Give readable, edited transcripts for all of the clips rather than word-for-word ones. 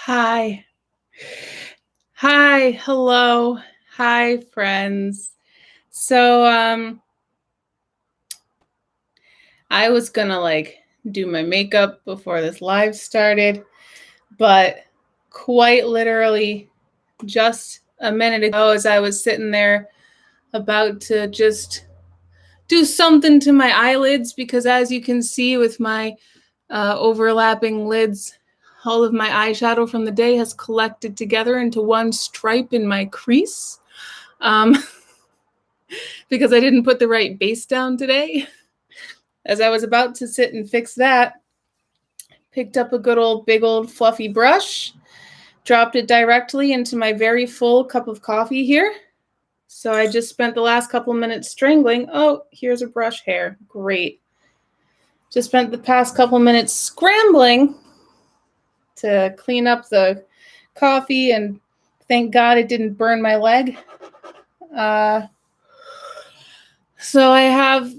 Hi. Hi, hello. Hi, friends. So, I was gonna do my makeup before this live started, but quite literally just a minute ago, as I was sitting there about to just do something to my eyelids, because as you can see with my overlapping lids, all of my eyeshadow from the day has collected together into one stripe in my crease. Because I didn't put the right base down today. As I was about to sit and fix that, picked up a good old big old fluffy brush, dropped it directly into my very full cup of coffee here. So I just spent the last couple minutes strangling. Oh, here's a brush hair. Great. Just spent the past couple minutes scrambling to clean up the coffee, and thank God it didn't burn my leg. So I have,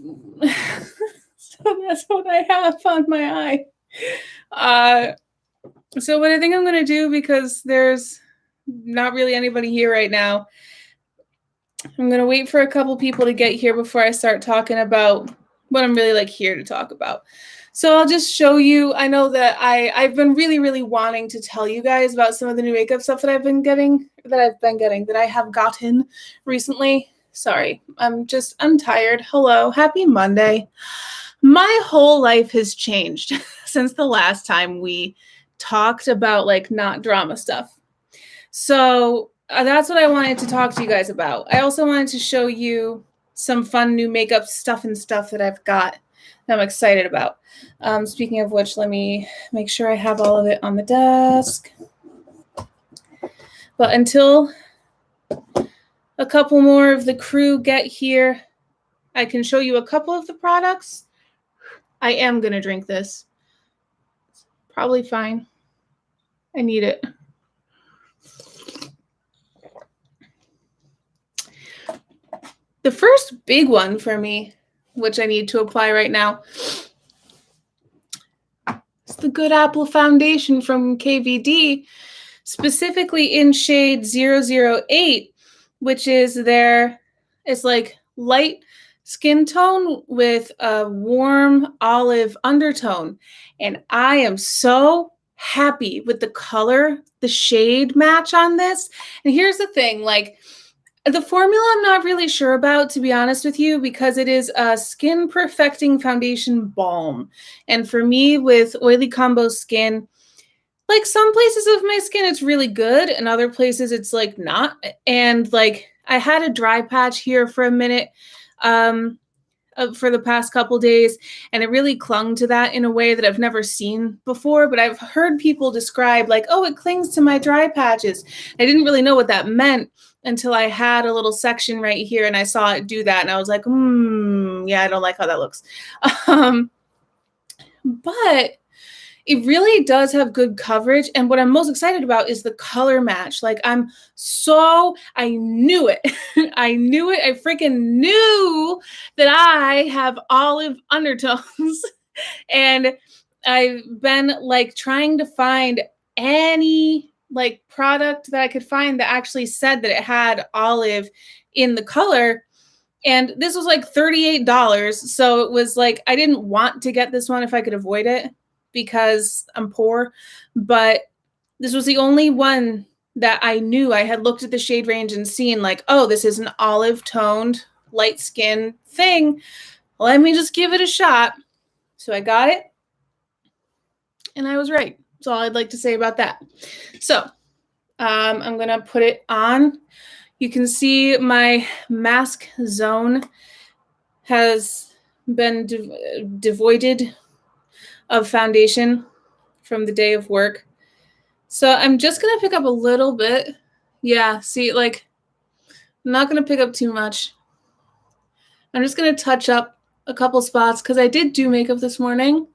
so that's what I have on my eye. So what I think I'm going to do, because there's not really anybody here right now, I'm going to wait for a couple people to get here before I start talking about what I'm really here to talk about. So I'll just show you. I know that I've been really wanting to tell you guys about some of the new makeup stuff that that I have gotten recently. Sorry, I'm tired. Hello, happy Monday. My whole life has changed since the last time we talked about not drama stuff. So that's what I wanted to talk to you guys about. I also wanted to show you some fun new makeup stuff that I've got that I'm excited about. Speaking of which, let me make sure I have all of it on the desk. But until a couple more of the crew get here, I can show you a couple of the products. I am going to drink this. It's probably fine. I need it. The first big one for me, which I need to apply right now, is the Good Apple Foundation from Kvd, specifically in shade 008, which is it's light skin tone with a warm olive undertone. And I am so happy with the color, the shade match on this. And here's the thing, the formula I'm not really sure about, to be honest with you, because it is a skin perfecting foundation balm. And for me, with oily combo skin, some places of my skin it's really good, and other places it's not. And I had a dry patch here for a minute for the past couple days, and it really clung to that in a way that I've never seen before. But I've heard people describe oh, it clings to my dry patches. I didn't really know what that meant until I had a little section right here and I saw it do that, and I was like, yeah, I don't like how that looks. But it really does have good coverage, and what I'm most excited about is the color match. I knew it. I knew it. I freaking knew that I have olive undertones. And I've been trying to find any product that I could find that actually said that it had olive in the color. And this was $38. So it was I didn't want to get this one if I could avoid it, because I'm poor, but this was the only one that I knew. I had looked at the shade range and seen oh, this is an olive toned light skin thing. Let me just give it a shot. So I got it, and I was right. That's all I'd like to say about that. So I'm going to put it on. You can see my mask zone has been devoided of foundation from the day of work. So I'm just going to pick up a little bit. Yeah, see, I'm not going to pick up too much. I'm just going to touch up a couple spots because I did do makeup this morning.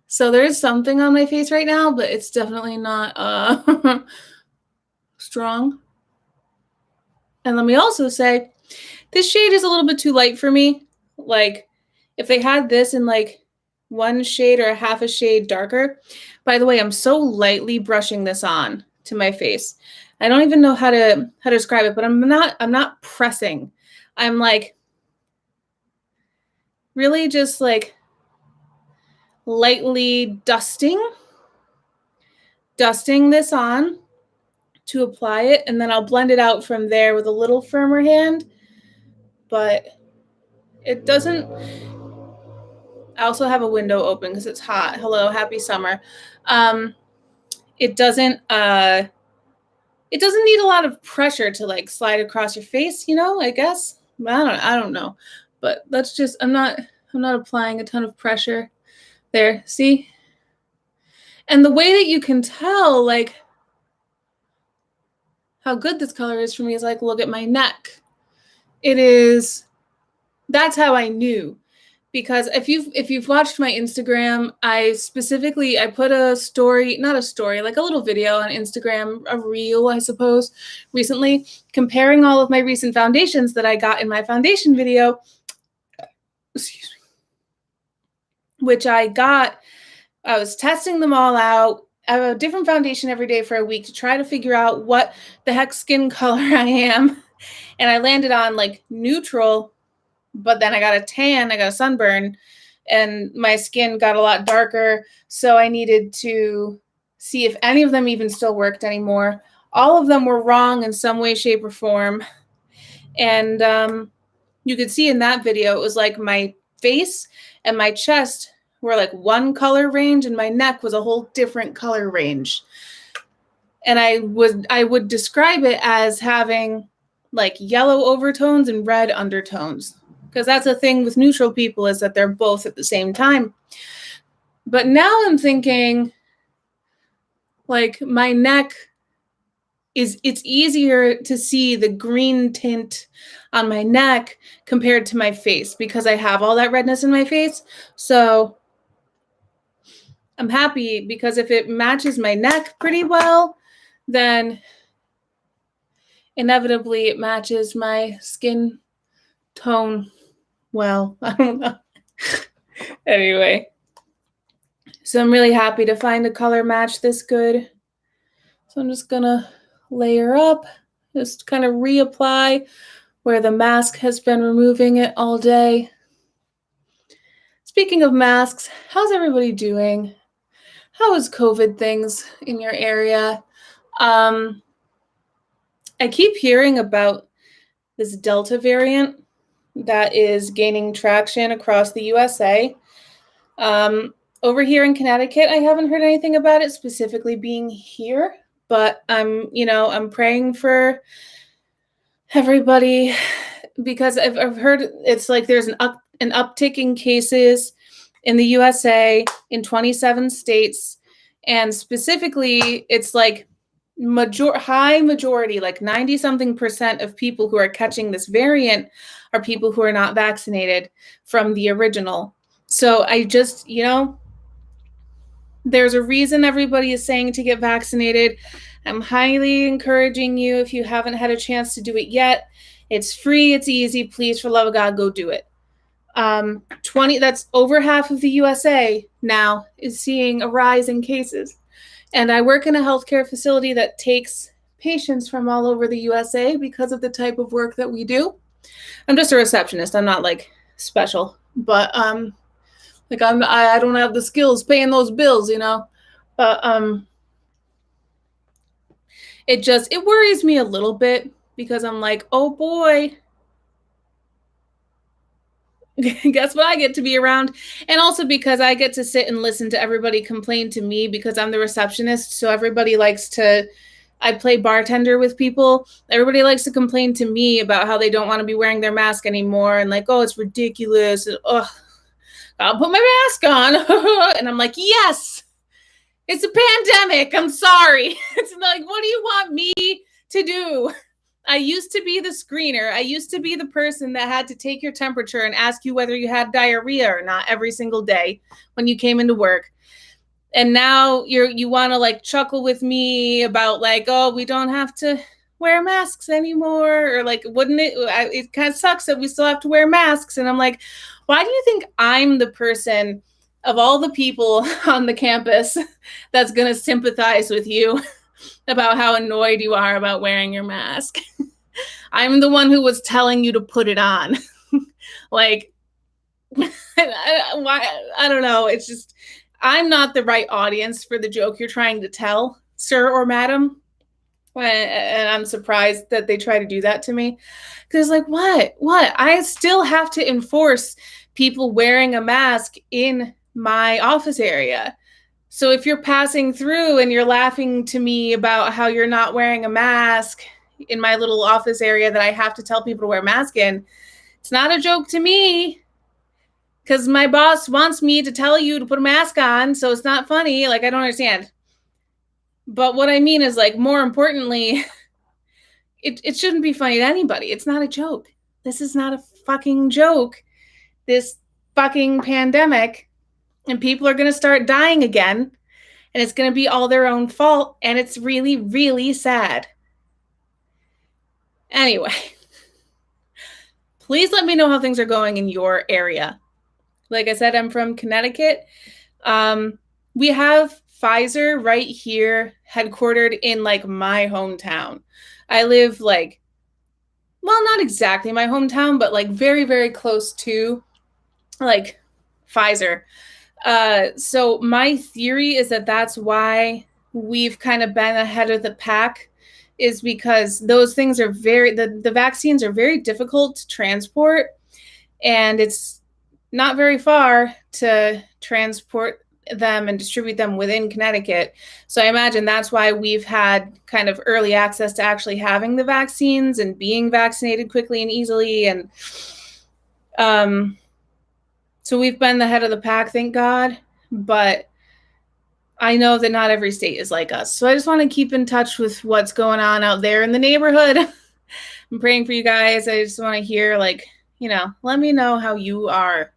So there is something on my face right now, but it's definitely not strong. And let me also say, this shade is a little bit too light for me. If they had this in one shade or a half a shade darker. By the way, I'm so lightly brushing this on to my face. I don't even know how to describe it, but I'm not pressing. I'm like really just like lightly dusting this on to apply it, and then I'll blend it out from there with a little firmer hand. But it doesn't, I also have a window open because it's hot. Hello, happy summer. It doesn't need a lot of pressure to like slide across your face, you know, I guess. I don't know. But that's just, I'm not applying a ton of pressure there. See? And the way that you can tell like how good this color is for me is like, look at my neck. That's how I knew. Because if you've watched my Instagram, I put a story, not a story, like a little video on Instagram, a reel, I suppose, recently, comparing all of my recent foundations that I got in my foundation video, excuse me, which I was testing them all out. I have a different foundation every day for a week to try to figure out what the heck skin color I am. And I landed on like neutral, but then I got a tan, I got a sunburn, and my skin got a lot darker. So I needed to see if any of them even still worked anymore. All of them were wrong in some way, shape, or form. And you could see in that video, it was like my face and my chest were like one color range and my neck was a whole different color range. And I would describe it as having like yellow overtones and red undertones. Because that's the thing with neutral people, is that they're both at the same time. But now I'm thinking, like, my neck it's easier to see the green tint on my neck compared to my face because I have all that redness in my face. So I'm happy because if it matches my neck pretty well, then inevitably it matches my skin tone well. I don't know. Anyway, so I'm really happy to find a color match this good. So I'm just gonna layer up, just kind of reapply where the mask has been removing it all day. Speaking of masks, how's everybody doing? How is COVID things in your area? I keep hearing about this Delta variant that is gaining traction across the USA. Over here in Connecticut, I haven't heard anything about it specifically being here, but I'm praying for everybody because I've heard it's like there's an uptick in cases in the USA in 27 states, and specifically it's like high majority, like 90-something% of people who are catching this variant are people who are not vaccinated from the original. So I just, there's a reason everybody is saying to get vaccinated. I'm highly encouraging you, if you haven't had a chance to do it yet. It's free, it's easy. Please, for love of God, go do it. That's over half of the USA now is seeing a rise in cases. And I work in a healthcare facility that takes patients from all over the USA because of the type of work that we do. I'm just a receptionist. I'm not like special, but I don't have the skills paying those bills, But it worries me a little bit because I'm like, oh boy, guess what I get to be around? And also because I get to sit and listen to everybody complain to me because I'm the receptionist. So everybody I play bartender with people. Everybody likes to complain to me about how they don't want to be wearing their mask anymore. And like, oh, it's ridiculous. And, I'll put my mask on. And I'm like, yes, it's a pandemic. I'm sorry. It's like, what do you want me to do? I used to be the screener. I used to be the person that had to take your temperature and ask you whether you had diarrhea or not every single day when you came into work. And now you want to like chuckle with me about like, oh, we don't have to wear masks anymore. Or like, wouldn't it kind of sucks that we still have to wear masks. And I'm like, why do you think I'm the person of all the people on the campus that's going to sympathize with you about how annoyed you are about wearing your mask. I'm the one who was telling you to put it on. Like, I don't know. It's just, I'm not the right audience for the joke you're trying to tell, sir or madam. And I'm surprised that they try to do that to me. Because, like, what? I still have to enforce people wearing a mask in my office area. So if you're passing through and you're laughing to me about how you're not wearing a mask in my little office area that I have to tell people to wear a mask in, it's not a joke to me. Because my boss wants me to tell you to put a mask on, so it's not funny. Like, I don't understand. But what I mean is, like, more importantly, it shouldn't be funny to anybody. It's not a joke. This is not a fucking joke. This fucking pandemic, and people are going to start dying again, and it's going to be all their own fault, and it's really, really sad. Anyway, please let me know how things are going in your area. Like I said, I'm from Connecticut. We have Pfizer right here, headquartered in, like, my hometown. I live, like, well, not exactly my hometown, but, like, very, very close to, like, Pfizer. So my theory is that that's why we've kind of been ahead of the pack, is because those things are the vaccines are very difficult to transport, and it's not very far to transport them and distribute them within Connecticut. So I imagine that's why we've had kind of early access to actually having the vaccines and being vaccinated quickly and easily. And so we've been the head of the pack, thank God. But I know that not every state is like us. So I just want to keep in touch with what's going on out there in the neighborhood. I'm praying for you guys. I just want to hear, like, let me know how you are.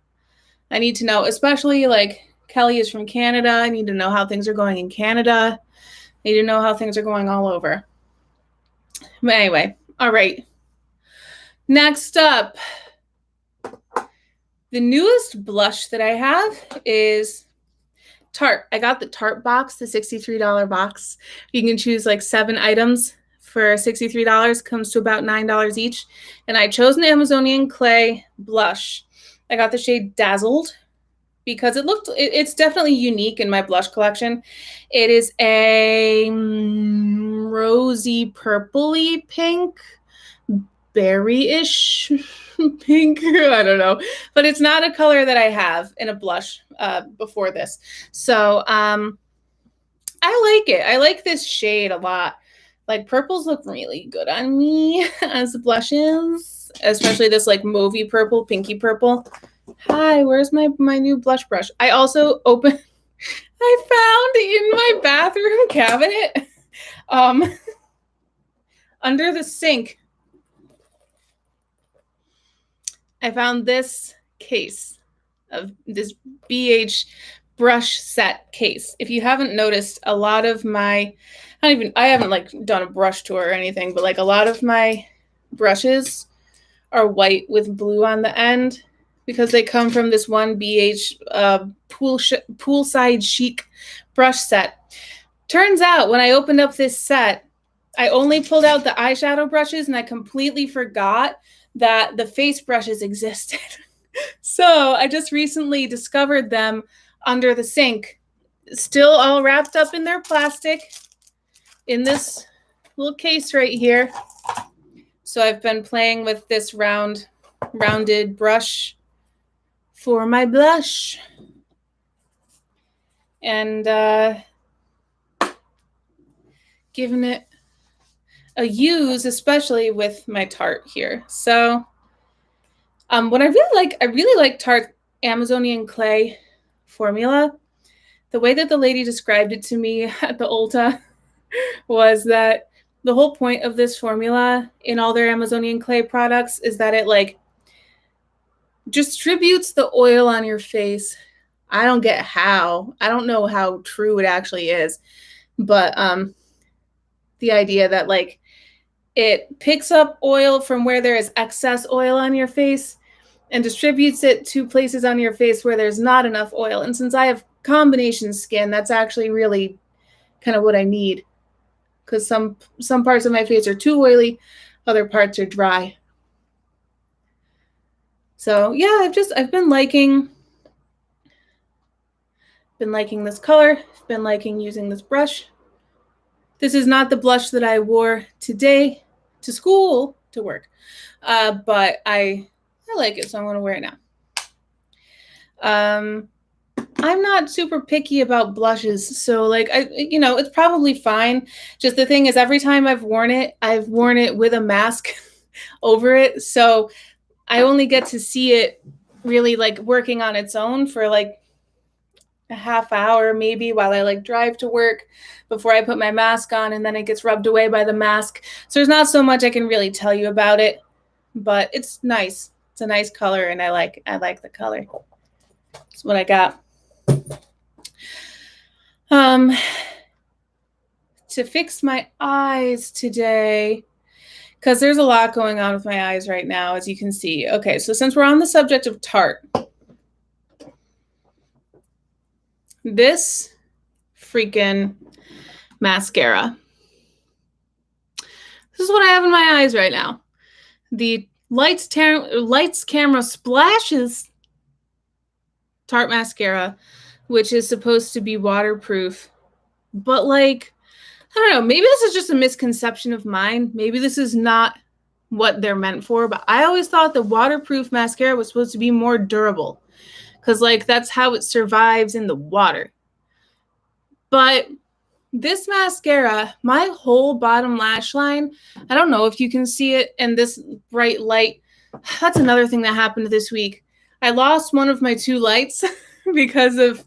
I need to know, especially, like, Kelly is from Canada. I need to know how things are going in Canada. I need to know how things are going all over. But anyway, all right. Next up, the newest blush that I have is Tarte. I got the Tarte box, the $63 box. You can choose like 7 items for $63. Comes to about $9 each. And I chose an Amazonian clay blush. I got the shade Dazzled because it's definitely unique in my blush collection. It is a rosy purpley pink, berry-ish pink. I don't know, but it's not a color that I have in a blush before this. So I like it. I like this shade a lot. Like, purples look really good on me as blushes, especially this like mauvey purple, pinky purple. Hi, where's my new blush brush? I also I found in my bathroom cabinet, under the sink, I found this case of this BH brush set case. If you haven't noticed, a lot of my, I haven't like done a brush tour or anything, but like a lot of my brushes are white with blue on the end because they come from this one BH poolside chic brush set. Turns out when I opened up this set, I only pulled out the eyeshadow brushes and I completely forgot that the face brushes existed. So I just recently discovered them under the sink, still all wrapped up in their plastic in this little case right here. So I've been playing with this rounded brush for my blush. And giving it a use, especially with my Tarte here. So what I really like Tarte Amazonian clay formula. The way that the lady described it to me at the Ulta was that the whole point of this formula in all their Amazonian clay products is that it like distributes the oil on your face. I don't get how. I don't know how true it actually is, but the idea that like it picks up oil from where there is excess oil on your face and distributes it to places on your face where there's not enough oil. And since I have combination skin, that's actually really kind of what I need, because some parts of my face are too oily, other parts are dry. So yeah, I've been liking this color. I've been liking using this brush. This is not the blush that I wore today to school, to work, but I like it, so I'm going to wear it now. I'm not super picky about blushes, so like it's probably fine. Just the thing is, every time I've worn it with a mask over it, so I only get to see it really like working on its own for like a half hour maybe while I like drive to work before I put my mask on, and then it gets rubbed away by the mask. So there's not so much I can really tell you about it, but it's nice. It's a nice color, and I like the color. That's what I got. To fix my eyes today, because there's a lot going on with my eyes right now, as you can see. Okay, so since we're on the subject of Tarte, this freaking mascara. This is what I have in my eyes right now. The Lights Camera Splashes Tarte Mascara, which is supposed to be waterproof. But like, I don't know, maybe this is just a misconception of mine. Maybe this is not what they're meant for, but I always thought the waterproof mascara was supposed to be more durable, because like that's how it survives in the water. But this mascara, my whole bottom lash line, I don't know if you can see it in this bright light. That's another thing that happened this week. I lost one of my two lights because of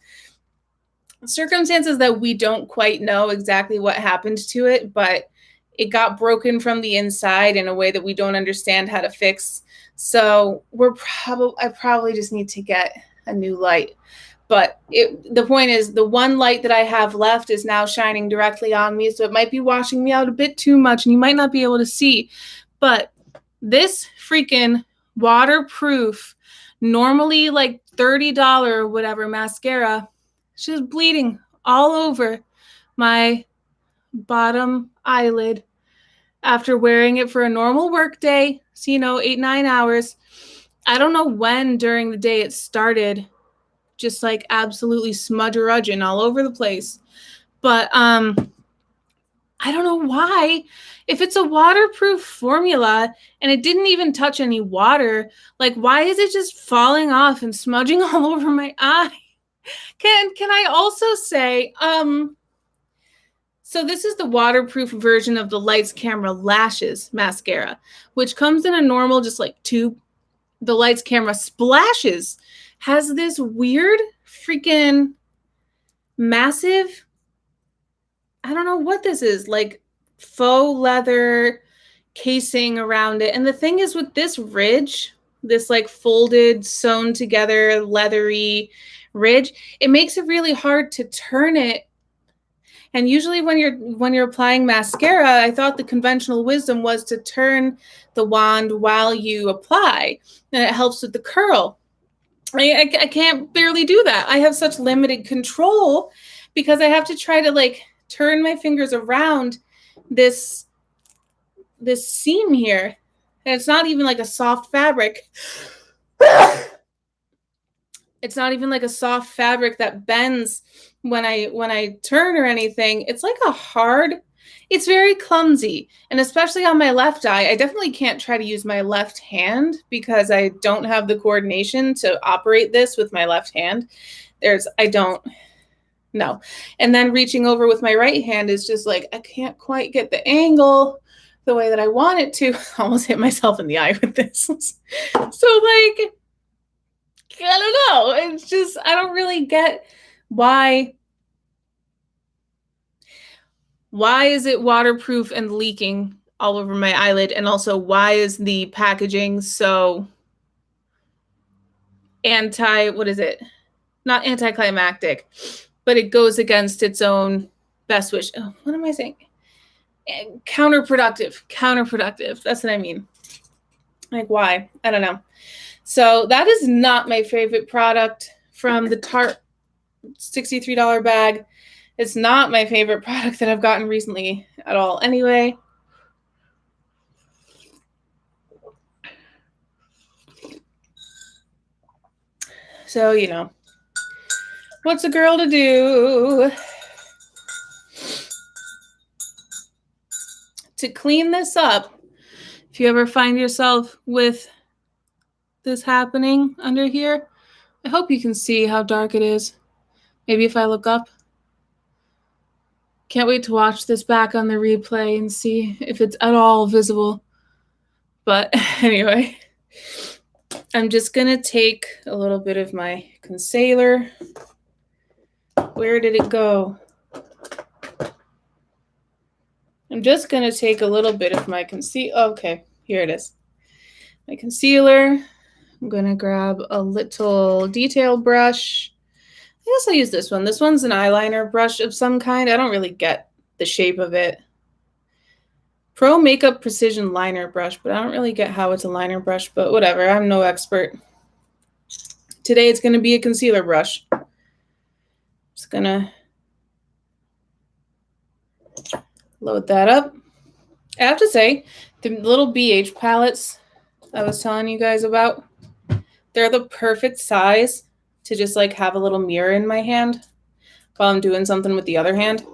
circumstances that we don't quite know exactly what happened to it, but it got broken from the inside in a way that we don't understand how to fix. So I probably just need to get a new light. But the point is, the one light that I have left is now shining directly on me, so it might be washing me out a bit too much, and you might not be able to see. But this freaking waterproof, normally like $30 or whatever mascara, it's just bleeding all over my bottom eyelid after wearing it for a normal work day. So, 8-9 hours. I don't know when during the day it started, just like absolutely smudgerudging all over the place. But I don't know why. If it's a waterproof formula and it didn't even touch any water, like why is it just falling off and smudging all over my eye? Can I also say, so this is the waterproof version of the Lights Camera Lashes mascara, which comes in a normal just like tube. The Lights Camera Splashes has this weird freaking massive, I don't know what this is, like faux leather casing around it. And the thing is with this ridge, this like folded, sewn together, leathery ridge, it makes it really hard to turn it. And usually when you're applying mascara, I thought the conventional wisdom was to turn the wand while you apply, and it helps with the curl. I can't barely do that. I have such limited control because I have to try to like turn my fingers around this seam here. And it's not even like a soft fabric. It's not even like a soft fabric that bends when I turn or anything. It's like it's very clumsy. And especially on my left eye, I definitely can't try to use my left hand because I don't have the coordination to operate this with my left hand. I don't know. And then reaching over with my right hand is just like, I can't quite get the angle the way that I want it to. I almost hit myself in the eye with this. So like, I don't know. It's just, I don't really get why is it waterproof and leaking all over my eyelid? And also, why is the packaging so what is it? Not anticlimactic, but it goes against its own best wish. Oh, what am I saying? Counterproductive. That's what I mean. Like, why? I don't know. So that is not my favorite product from the Tarte $63 bag. It's not my favorite product that I've gotten recently at all. Anyway, so, you know, what's a girl to do? To clean this up, if you ever find yourself with this happening under here, I hope you can see how dark it is. Maybe if I look up. Can't wait to watch this back on the replay and see if it's at all visible. But anyway, I'm just going to take a little bit of my concealer. Where did it go? I'm just going to take a little bit of my concealer. Okay, here it is. My concealer. I'm going to grab a little detail brush. I guess I'll use this one. This one's an eyeliner brush of some kind. I don't really get the shape of it. Pro Makeup Precision Liner Brush, but I don't really get how it's a liner brush, but whatever. I'm no expert. Today it's going to be a concealer brush. Just going to load that up. I have to say, the little BH palettes I was telling you guys about, they're the perfect size to just like have a little mirror in my hand while I'm doing something with the other hand.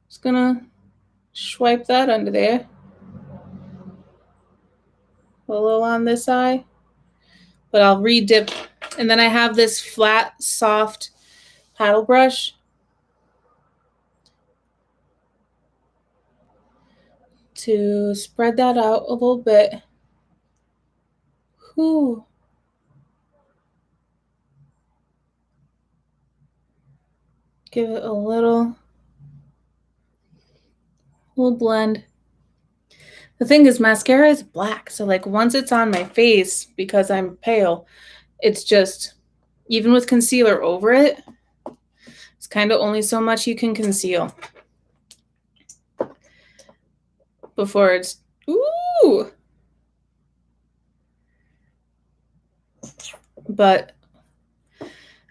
Just gonna swipe that under there. A little on this eye, but I'll re-dip. And then I have this flat, soft paddle brush to spread that out a little bit. Whew. Give it a little blend. The thing is, mascara is black, so like once it's on my face, because I'm pale, it's just, even with concealer over it, it's kind of only so much you can conceal before it's, ooh. But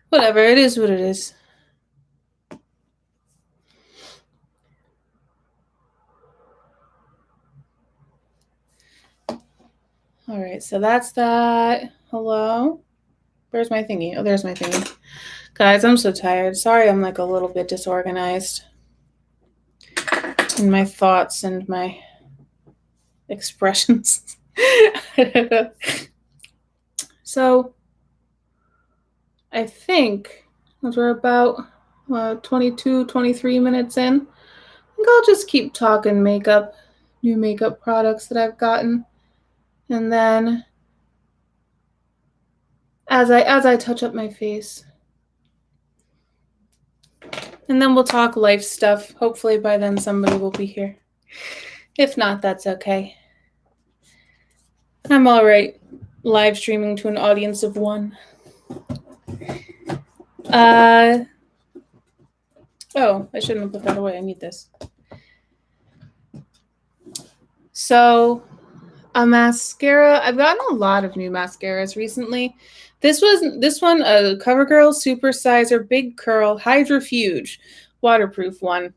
whatever, it is what it is. All right, so that's that. Hello? Where's my thingy? Oh, there's my thingy. Guys, I'm so tired. Sorry I'm like a little bit disorganized in my thoughts and my expressions. So I think as we're about 22, 23 minutes in, I think I'll just keep talking makeup, new makeup products that I've gotten. And then as I touch up my face. And then we'll talk life stuff. Hopefully by then somebody will be here. If not, that's okay. I'm all right live streaming to an audience of one. Oh, I shouldn't have put that away. I need this. So a mascara. I've gotten a lot of new mascaras recently. This one, a CoverGirl Super Sizer Big Curl Hydrofuge waterproof one.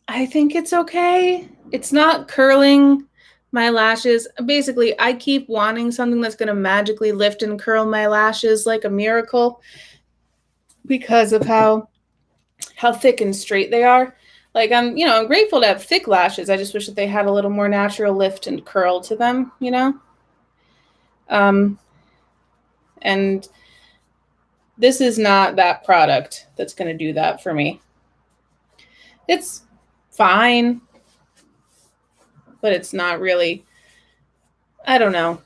I think it's okay. It's not curling my lashes. Basically, I keep wanting something that's going to magically lift and curl my lashes like a miracle because of how thick and straight they are. Like I'm grateful to have thick lashes. I just wish that they had a little more natural lift and curl to them, you know? And this is not that product that's going to do that for me. It's fine, but it's not really, I don't know.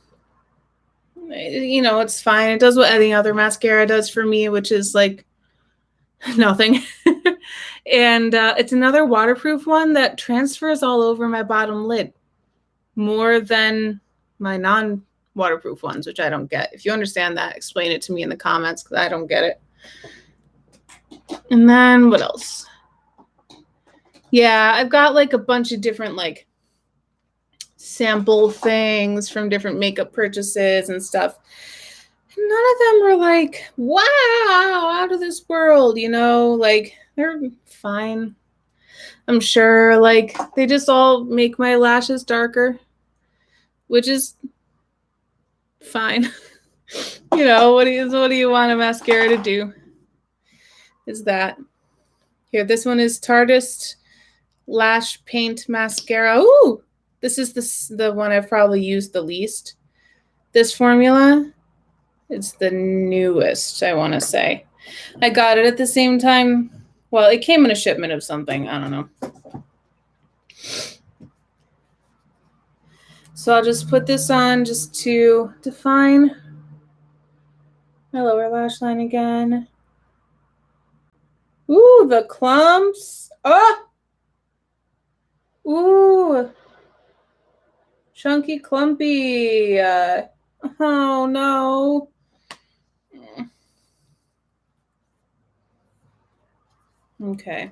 It's fine. It does what any other mascara does for me, which is like nothing. And it's another waterproof one that transfers all over my bottom lid more than my non-waterproof ones, which I don't get. If you understand that, explain it to me in the comments because I don't get it. And then what else? Yeah, I've got like a bunch of different like sample things from different makeup purchases and stuff. None of them were like, wow, out of this world, you know, like they're fine. I'm sure like they just all make my lashes darker, which is fine. You know, what do you want a mascara to do? Is that here? This one is Tarteist Lash Paint Mascara. Ooh, this is the one I've probably used the least. This formula, it's the newest, I want to say. I got it at the same time. Well, it came in a shipment of something. I don't know. So I'll just put this on just to define my lower lash line again. Ooh, the clumps. Oh! Ooh. Chunky clumpy. Oh, no. Okay.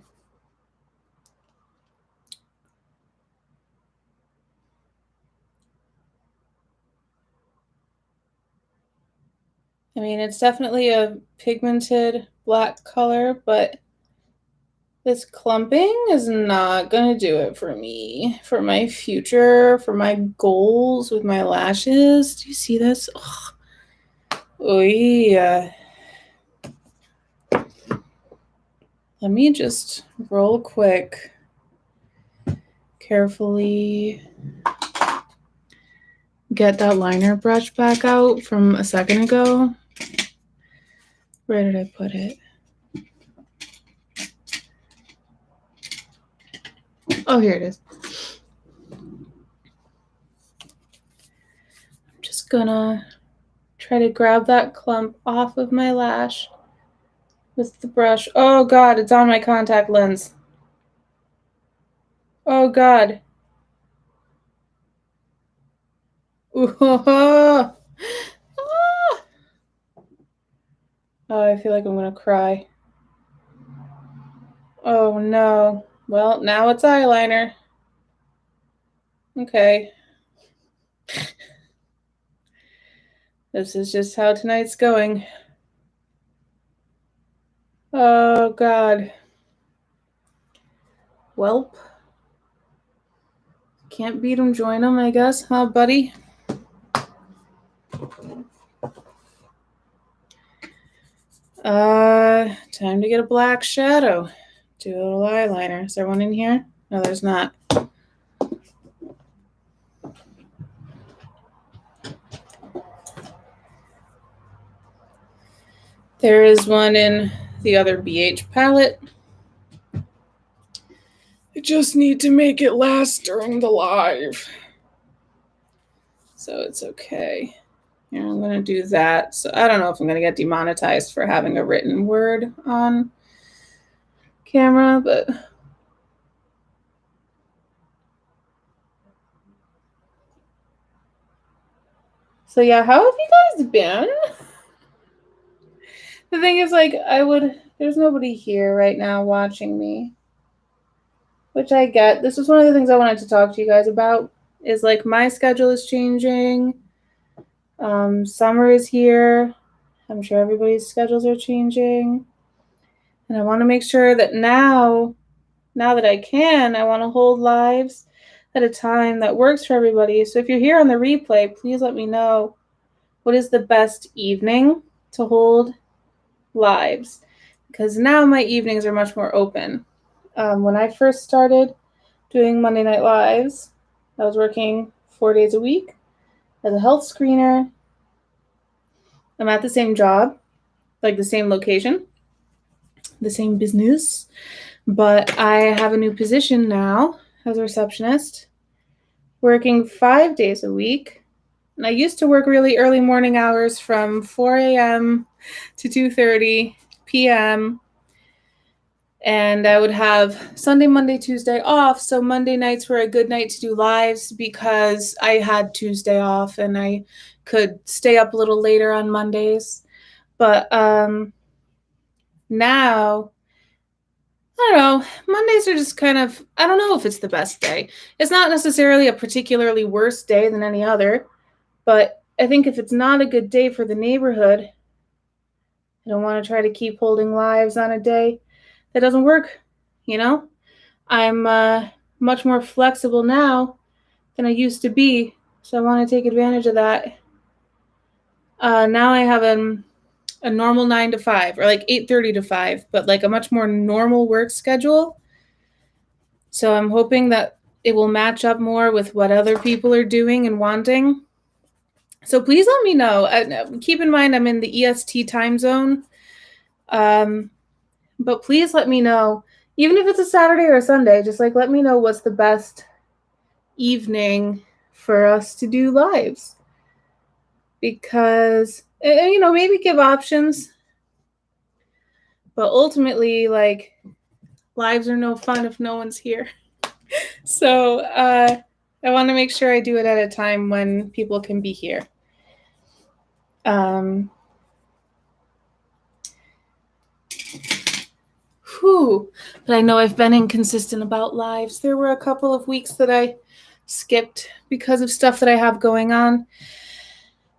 I mean, it's definitely a pigmented black color, but this clumping is not going to do it for me, for my future, for my goals with my lashes. Do you see this? Ugh. Oh, yeah. Let me just roll quick, carefully get that liner brush back out from a second ago. Where did I put it? Oh, here it is. I'm just gonna try to grab that clump off of my lash with the brush. Oh God, it's on my contact lens. Oh God. Ooh, oh, I feel like I'm gonna cry. Oh no. Well, now it's eyeliner. Okay. This is just how tonight's going. Oh God. Welp. Can't beat 'em, join 'em, I guess, huh, buddy? Time to get a black shadow. Do a little eyeliner. Is there one in here? No, there's not. There is one in the other BH palette. I just need to make it last during the live. So it's okay. Yeah, I'm going to do that. So I don't know if I'm going to get demonetized for having a written word on camera, but so yeah, how have you guys been? The thing is, like, there's nobody here right now watching me, which I get. This is one of the things I wanted to talk to you guys about, is like my schedule is changing. Summer is here. I'm sure everybody's schedules are changing. And I want to make sure that now that I can, I want to hold lives at a time that works for everybody. So if you're here on the replay, please let me know what is the best evening to hold lives, because now my evenings are much more open. When I first started doing Monday Night Lives, I was working 4 days a week as a health screener. I'm at the same job, like the same location, the same business, but I have a new position now as a receptionist, working 5 days a week. And I used to work really early morning hours from 4 a.m. to 2:30 p.m. And I would have Sunday, Monday, Tuesday off. So Monday nights were a good night to do lives because I had Tuesday off and I could stay up a little later on Mondays. But now I don't know. Mondays are just kind of, I don't know if it's the best day. It's not necessarily a particularly worse day than any other, but I think if it's not a good day for the neighborhood, I don't want to try to keep holding lives on a day that doesn't work, you know? I'm much more flexible now than I used to be, so I want to take advantage of that. Now I have a normal 9 to 5, or like 8:30 to 5, but like a much more normal work schedule. So I'm hoping that it will match up more with what other people are doing and wanting. So please let me know. Keep in mind I'm in the EST time zone. But please let me know, even if it's a Saturday or a Sunday, just like let me know what's the best evening for us to do lives. Because, you know, maybe give options. But ultimately, like, lives are no fun if no one's here. So I want to make sure I do it at a time when people can be here. But I know I've been inconsistent about lives. There were a couple of weeks that I skipped because of stuff that I have going on,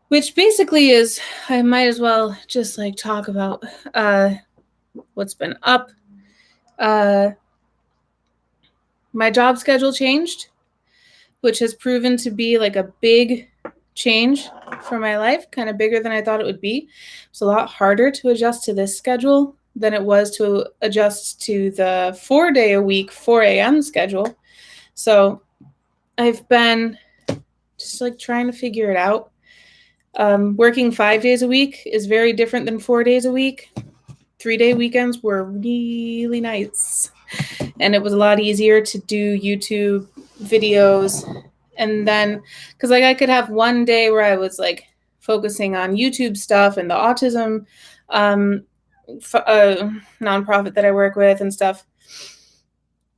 which basically is, I might as well just like talk about what's been up. My job schedule changed, which has proven to be like a big change for my life, kind of bigger than I thought it would be. It's a lot harder to adjust to this schedule than it was to adjust to the 4-day-a-week, 4 a.m. schedule. So I've been just like trying to figure it out. Working 5 days a week is very different than 4 days a week. 3-day weekends were really nice. And it was a lot easier to do YouTube videos. And then, because like I could have one day where I was like focusing on YouTube stuff and the autism nonprofit that I work with and stuff.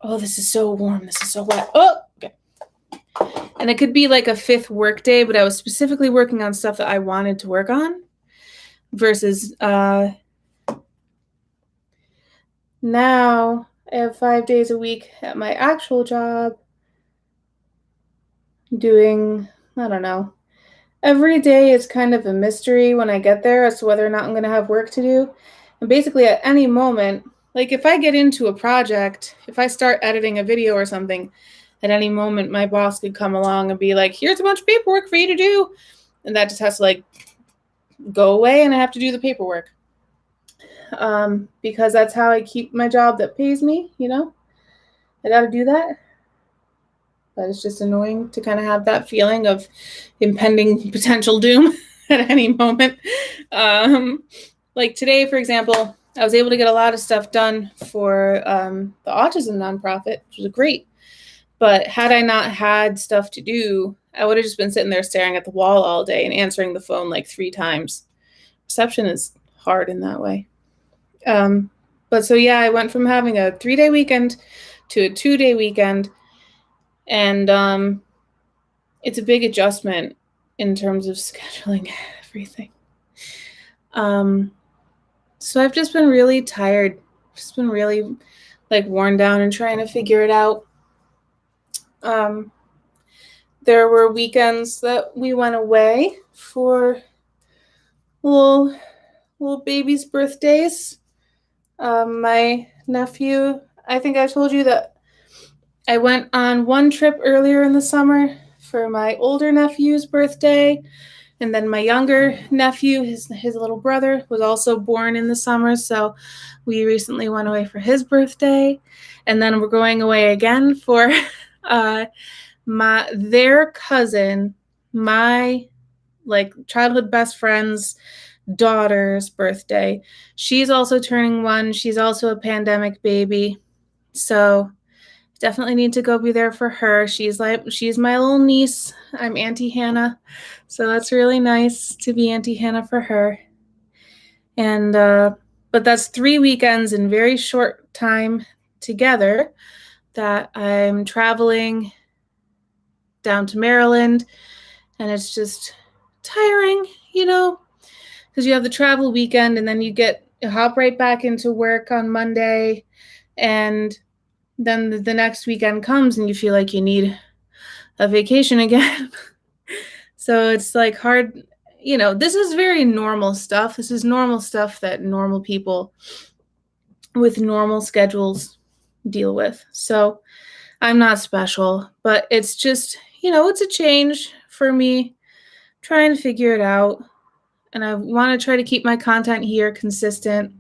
Oh, this is so warm. This is so wet. Oh, okay. And it could be like a 5th work day, but I was specifically working on stuff that I wanted to work on versus now I have 5 days a week at my actual job doing, I don't know. Every day is kind of a mystery when I get there as to whether or not I'm going to have work to do. And basically at any moment, like if I get into a project, if I start editing a video or something, at any moment my boss could come along and be like, here's a bunch of paperwork for you to do. And that just has to like go away and I have to do the paperwork. Because that's how I keep my job that pays me, you know? I got to do that. But it's just annoying to kind of have that feeling of impending potential doom at any moment. Like today, for example, I was able to get a lot of stuff done for the autism nonprofit, which was great. But had I not had stuff to do, I would have just been sitting there staring at the wall all day and answering the phone like 3 times. Reception is hard in that way. But so yeah, I went from having a 3-day weekend to a 2-day weekend. And it's a big adjustment in terms of scheduling everything. So I've just been really tired, just been really like worn down and trying to figure it out. There were weekends that we went away for little babies' birthdays. My nephew, I think I told you that I went on one trip earlier in the summer for my older nephew's birthday. And then my younger nephew, his little brother, was also born in the summer. So we recently went away for his birthday. And then we're going away again for their cousin, my like childhood best friend's daughter's birthday. She's also turning 1. She's also a pandemic baby. So definitely need to go be there for her. She's my little niece. I'm Auntie Hannah. So that's really nice to be Auntie Hannah for her. And but that's 3 weekends in very short time together that I'm traveling down to Maryland. And it's just tiring, you know, because you have the travel weekend and then you hop right back into work on Monday. And then the next weekend comes and you feel like you need a vacation again. So it's like hard, you know, this is very normal stuff. This is normal stuff that normal people with normal schedules deal with. So I'm not special, but it's just, you know, it's a change for me trying to figure it out. And I want to try to keep my content here consistent.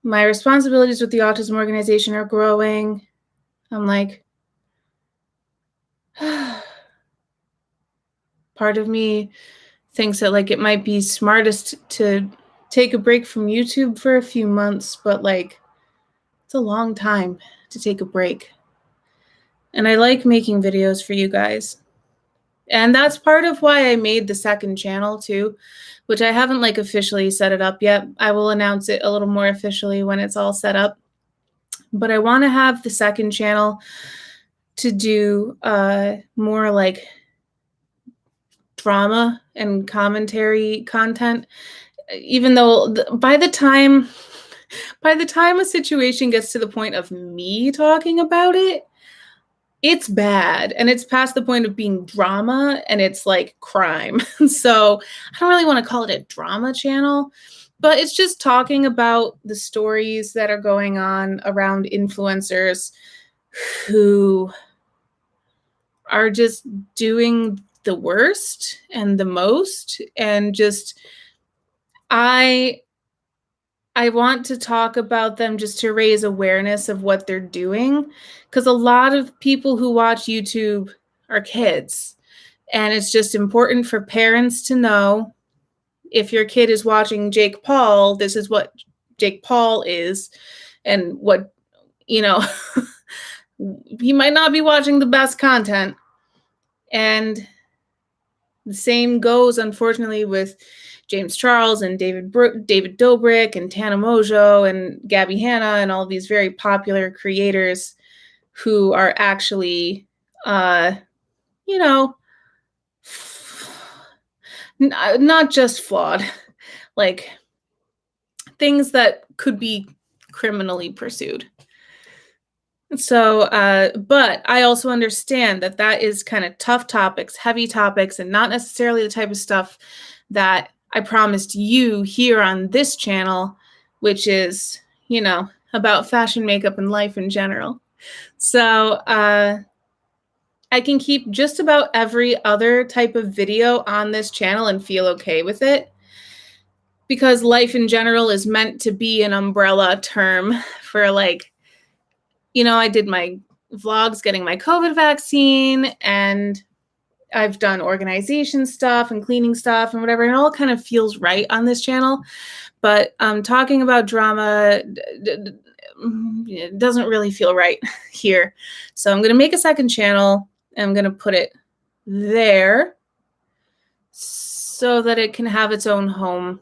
My responsibilities with the autism organization are growing. I'm like, part of me thinks that like it might be smartest to take a break from YouTube for a few months, but like it's a long time to take a break. And I like making videos for you guys. And that's part of why I made the second channel too, which I haven't like officially set it up yet. I will announce it a little more officially when it's all set up. But I want to have the second channel to do more like drama and commentary content, even though by the time a situation gets to the point of me talking about it, it's bad and it's past the point of being drama and it's like crime. So I don't really want to call it a drama channel, but it's just talking about the stories that are going on around influencers who are just doing the worst and the most, and just I want to talk about them just to raise awareness of what they're doing, because a lot of people who watch YouTube are kids, and it's just important for parents to know if your kid is watching Jake Paul, this is what Jake Paul is, and what, you know, he might not be watching the best content. And the same goes, unfortunately, with James Charles and David Dobrik and Tana Mojo and Gabby Hanna and all these very popular creators who are actually, you know, not just flawed, like things that could be criminally pursued. So, but I also understand that that is kind of tough topics, heavy topics, and not necessarily the type of stuff that I promised you here on this channel, which is, you know, about fashion, makeup, and life in general. So, I can keep just about every other type of video on this channel and feel okay with it, because life in general is meant to be an umbrella term for, like, you know, I did my vlogs getting my COVID vaccine, and I've done organization stuff and cleaning stuff and whatever, and it all kind of feels right on this channel. But talking about drama it doesn't really feel right here. So I'm going to make a second channel, and I'm going to put it there so that it can have its own home.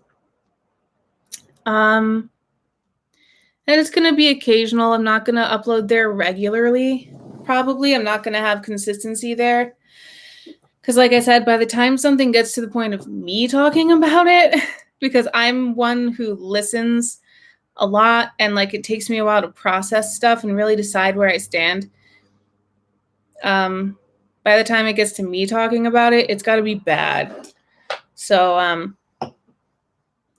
And it's going to be occasional. I'm not going to upload there regularly. Probably I'm not going to have consistency there. Because like I said, by the time something gets to the point of me talking about it, because I'm one who listens a lot and like it takes me a while to process stuff and really decide where I stand. By the time it gets to me talking about it, it's got to be bad. So,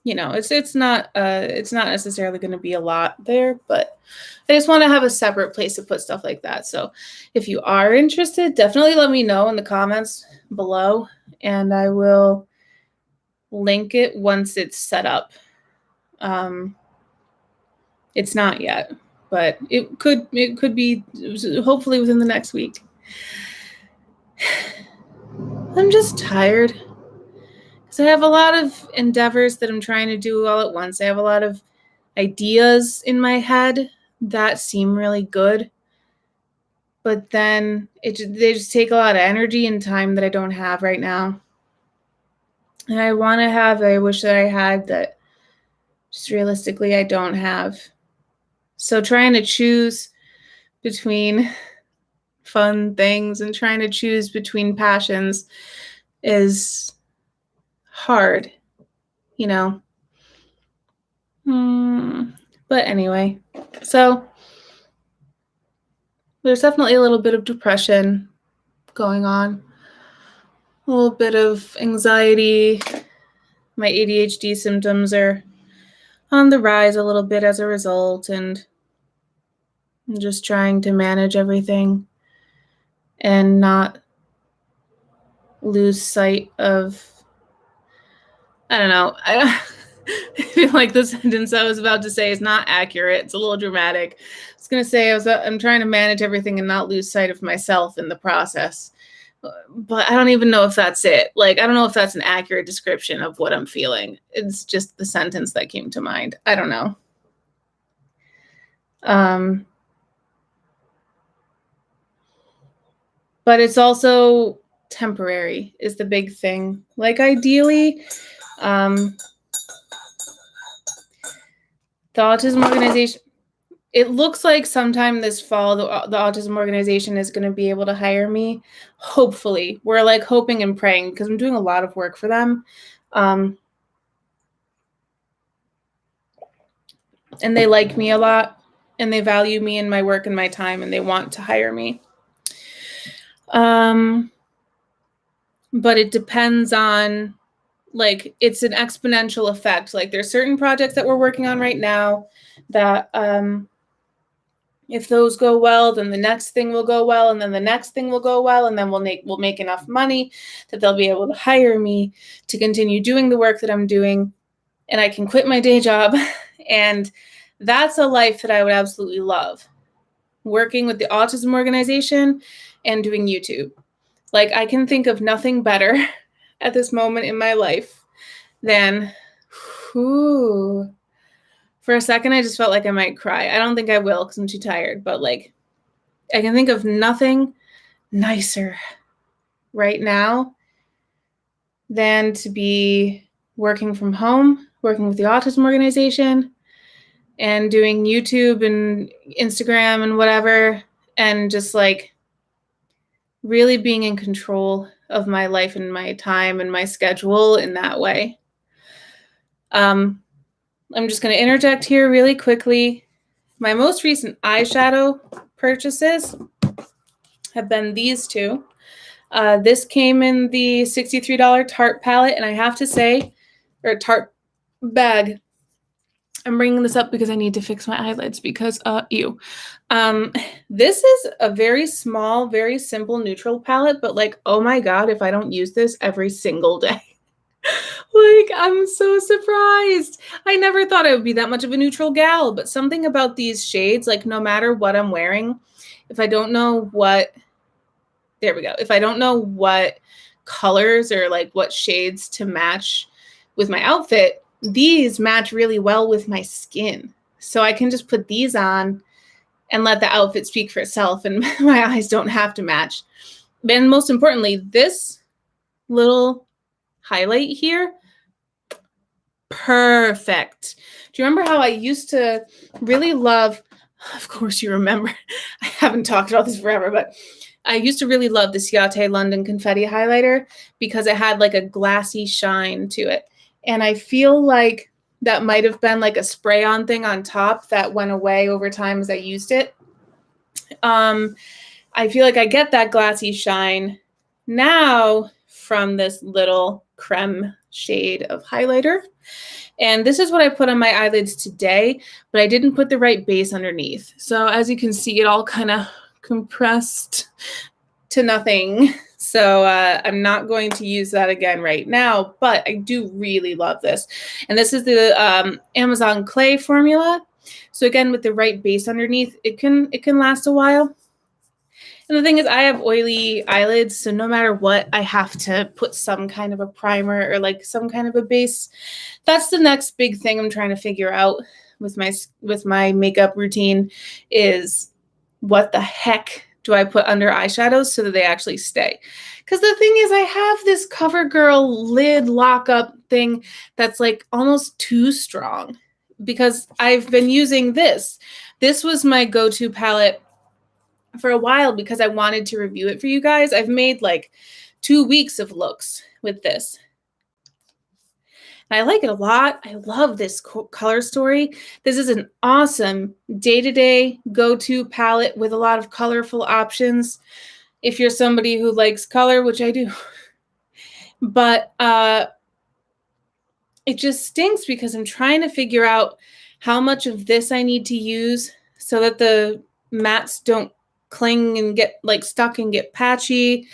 you know, it's not necessarily going to be a lot there, but I just want to have a separate place to put stuff like that. So if you are interested, definitely let me know in the comments below, and I will link it once it's set up. It's not yet, but it could be hopefully within the next week. I'm just tired. So I have a lot of endeavors that I'm trying to do all at once. I have a lot of ideas in my head that seem really good, but then they just take a lot of energy and time that I don't have right now. And I wish that I had that just realistically I don't have. So trying to choose between fun things and trying to choose between passions is hard, you know. But anyway, So there's definitely a little bit of depression going on, a little bit of anxiety. My ADHD symptoms are on the rise a little bit as a result, and I'm just trying to manage everything and not lose sight of, I don't know. I feel like the sentence I was about to say is not accurate. It's a little dramatic. I was going to say I'm trying to manage everything and not lose sight of myself in the process. But I don't even know if that's it. Like, I don't know if that's an accurate description of what I'm feeling. It's just the sentence that came to mind. I don't know. But it's also temporary is the big thing. Like, ideally, the autism organization, it looks like sometime this fall, the autism organization is going to be able to hire me. Hopefully. We're like hoping and praying because I'm doing a lot of work for them. And they like me a lot, and they value me and my work and my time, and they want to hire me. But it depends on, like, it's an exponential effect. Like, there's certain projects that we're working on right now that if those go well, then the next thing will go well, and then the next thing will go well, and then we'll make enough money that they'll be able to hire me to continue doing the work that I'm doing, and I can quit my day job. And that's a life that I would absolutely love. Working with the autism organization and doing YouTube. Like, I can think of nothing better at this moment in my life than, for a second, I just felt like I might cry. I don't think I will because I'm too tired, but like, I can think of nothing nicer right now than to be working from home, working with the autism organization, and doing YouTube and Instagram and whatever, and just like really being in control of my life and my time and my schedule in that way. I'm just going to interject here really quickly. My most recent eyeshadow purchases have been these two. This came in the $63 Tarte palette, and I have to say, or Tarte bag. I'm bringing this up because I need to fix my eyelids because, ew. This is a very small, very simple neutral palette, but like, oh my God, if I don't use this every single day. Like, I'm so surprised. I never thought I would be that much of a neutral gal, but something about these shades, like no matter what I'm wearing, if I don't know what, there we go. If I don't know what colors or like what shades to match with my outfit, these match really well with my skin. So I can just put these on and let the outfit speak for itself, and my eyes don't have to match. And most importantly, this little highlight here, perfect. Do you remember how I used to really love, of course you remember, I haven't talked about this forever, but I used to really love the Ciate London Confetti highlighter because it had like a glassy shine to it. And I feel like that might have been like a spray-on thing on top that went away over time as I used it. I feel like I get that glassy shine now from this little creme shade of highlighter. And this is what I put on my eyelids today, but I didn't put the right base underneath. So as you can see, it all kind of compressed to nothing. So I'm not going to use that again right now, but I do really love this. And this is the Amazon Clay formula. So again, with the right base underneath, it can last a while. And the thing is, I have oily eyelids, so no matter what, I have to put some kind of a primer or like some kind of a base. That's the next big thing I'm trying to figure out with my makeup routine is what the heck do I put under eyeshadows so that they actually stay? Because the thing is, I have this CoverGirl lid lockup thing that's like almost too strong because I've been using this. This was my go-to palette for a while because I wanted to review it for you guys. I've made like 2 weeks of looks with this. I like it a lot. I love this color story. This is an awesome day-to-day go-to palette with a lot of colorful options. If you're somebody who likes color, which I do. But it just stinks because I'm trying to figure out how much of this I need to use so that the mattes don't cling and get like stuck and get patchy.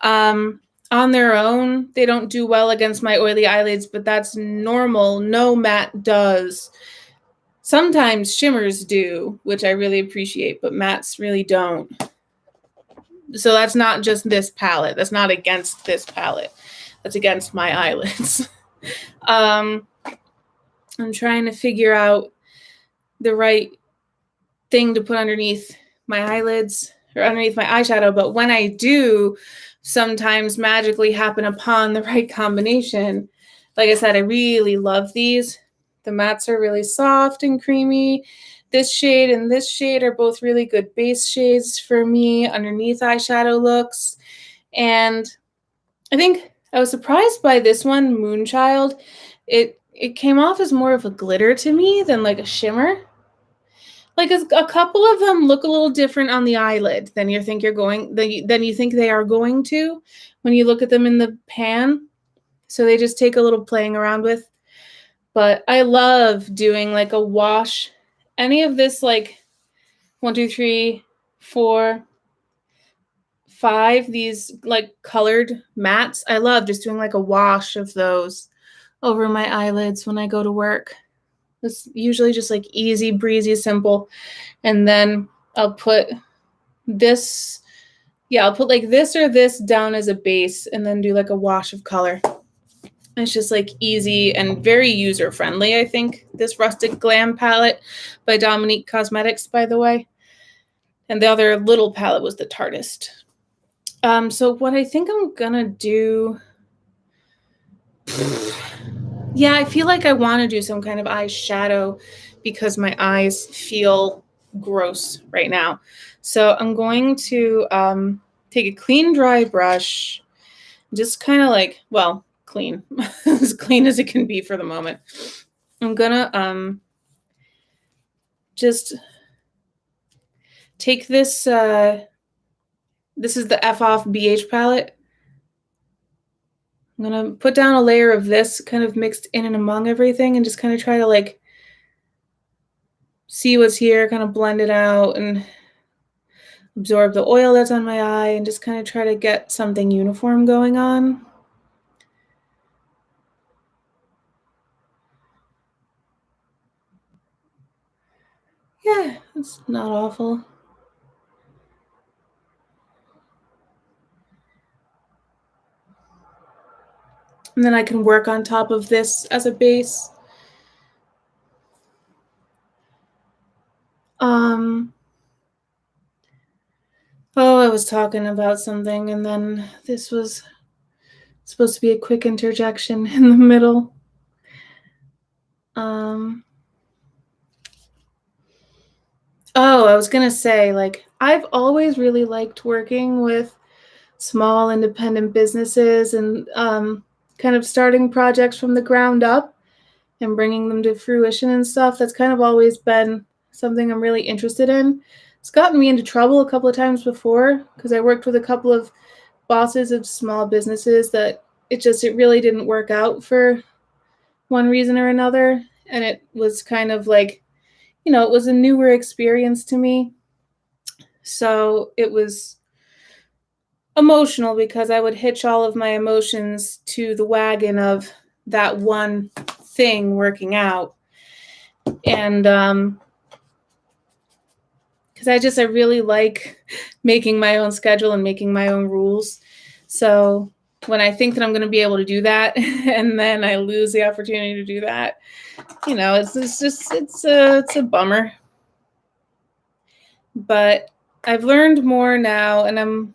On their own, they don't do well against my oily eyelids, but that's normal. No matte does. Sometimes shimmers do, which I really appreciate, but mattes really don't. So that's not just this palette. That's not against this palette. That's against my eyelids. I'm trying to figure out the right thing to put underneath my eyelids or underneath my eyeshadow, but when I do sometimes magically happen upon the right combination, like I said, I really love these. The mattes are really soft and creamy. This shade and this shade are both really good base shades for me underneath eyeshadow looks. And I think I was surprised by this one, Moonchild. It came off as more of a glitter to me than like a shimmer. Like a couple of them look a little different on the eyelid than you think they are going to when you look at them in the pan. So they just take a little playing around with. But I love doing like a wash. Any of this like 1, 2, 3, 4, 5, these like colored mattes. I love just doing like a wash of those over my eyelids when I go to work. It's usually just like easy, breezy, simple. And then I'll put this, I'll put like this or this down as a base and then do like a wash of color. It's just like easy and very user-friendly, I think, this Rustic Glam palette by Dominique Cosmetics, by the way. And the other little palette was the Tarteist. So what I think I'm gonna do... Yeah, I feel like I want to do some kind of eyeshadow because my eyes feel gross right now. So I'm going to take a clean, dry brush, just kind of like, well, clean, as clean as it can be for the moment. I'm gonna just take this. This is the F Off BH palette. I'm going to put down a layer of this kind of mixed in and among everything and just kind of try to like see what's here, kind of blend it out and absorb the oil that's on my eye and just kind of try to get something uniform going on. Yeah, it's not awful. And then I can work on top of this as a base. Oh, I was talking about something and then this was supposed to be a quick interjection in the middle. Oh, I was gonna say, like, I've always really liked working with small independent businesses and kind of starting projects from the ground up and bringing them to fruition and stuff. That's kind of always been something I'm really interested in. It's gotten me into trouble a couple of times before because I worked with a couple of bosses of small businesses that it really didn't work out for one reason or another. And it was kind of like, it was a newer experience to me. So it was emotional because I would hitch all of my emotions to the wagon of that one thing working out. And because I really like making my own schedule and making my own rules. So when I think that I'm going to be able to do that and then I lose the opportunity to do that, it's a bummer. But I've learned more now, and I'm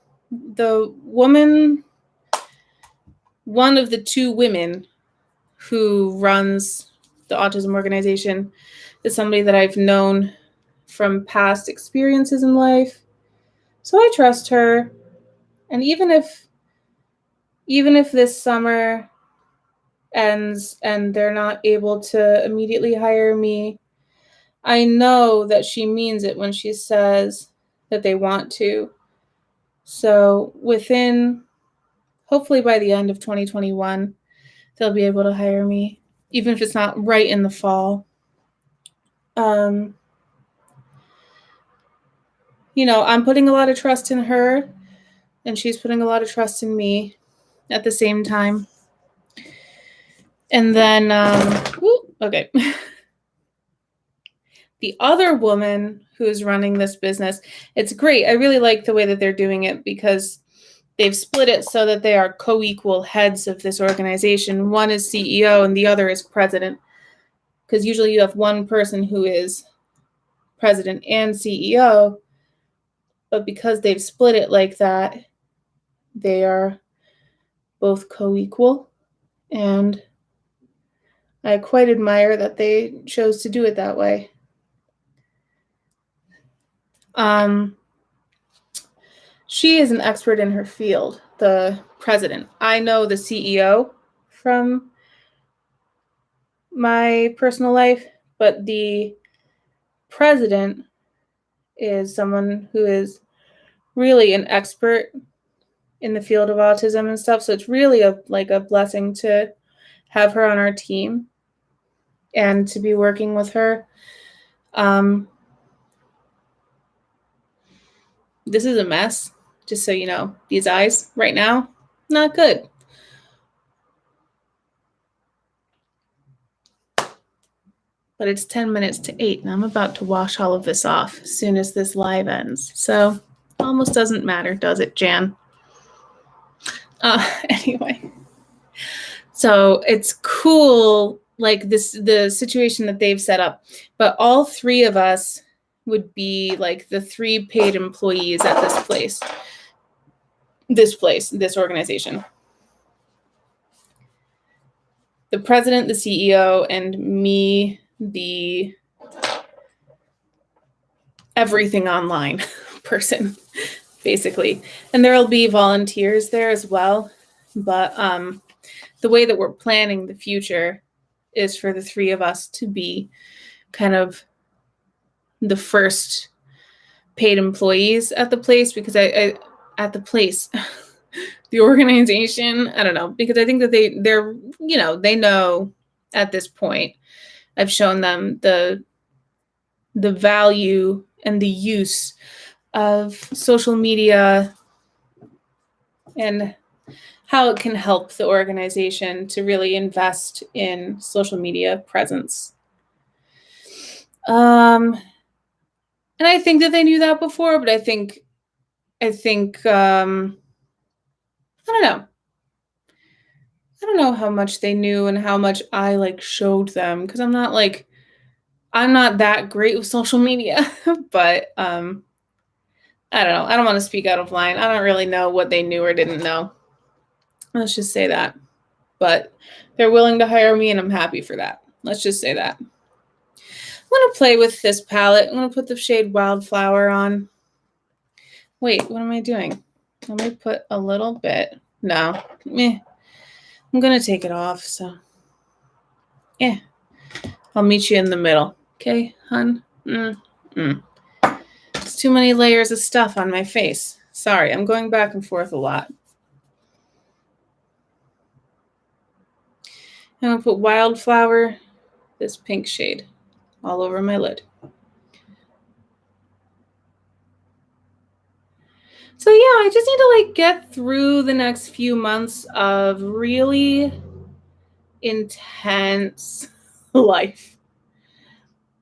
one of the 2 women who runs the autism organization is somebody that I've known from past experiences in life. So I trust her. And even if this summer ends and they're not able to immediately hire me, I know that she means it when she says that they want to. So hopefully by the end of 2021, they'll be able to hire me, even if it's not right in the fall. I'm putting a lot of trust in her, and she's putting a lot of trust in me at the same time. And then, okay. The other woman who's running this business, it's great. I really like the way that they're doing it because they've split it so that they are co-equal heads of this organization. One is CEO and the other is president. Because usually you have one person who is president and CEO, but because they've split it like that, they are both co-equal, and I quite admire that they chose to do it that way. She is an expert in her field, the president. I know the CEO from my personal life, but the president is someone who is really an expert in the field of autism and stuff. So it's really a blessing to have her on our team and to be working with her. This is a mess, just so you know. These eyes right now, not good. But it's 10 minutes to 8, and I'm about to wash all of this off as soon as this live ends. So almost doesn't matter, does it, Jan? Anyway. So it's cool, like the situation that they've set up. But all three of us would be like the 3 paid employees at this organization. The president, the CEO, and me, the everything online person, basically. And there'll be volunteers there as well. But the way that we're planning the future is for the 3 of us to be kind of the first paid employees at the place, because the organization, I don't know, because I think that they're they know at this point. I've shown them the value and the use of social media and how it can help the organization to really invest in social media presence. And I think that they knew that before, but I think I don't know. I don't know how much they knew and how much I showed them, because I'm not that great with social media, but I don't know. I don't want to speak out of line. I don't really know what they knew or didn't know. Let's just say that. But they're willing to hire me, and I'm happy for that. Let's just say that. I'm going to play with this palette. I'm going to put the shade Wildflower on. Wait, what am I doing? Let me put a little bit. No. I'm going to take it off, so. Yeah. I'll meet you in the middle. Okay, hun? It's too many layers of stuff on my face. Sorry, I'm going back and forth a lot. I'm going to put Wildflower, this pink shade, all over my lid. So yeah, I just need to get through the next few months of really intense life.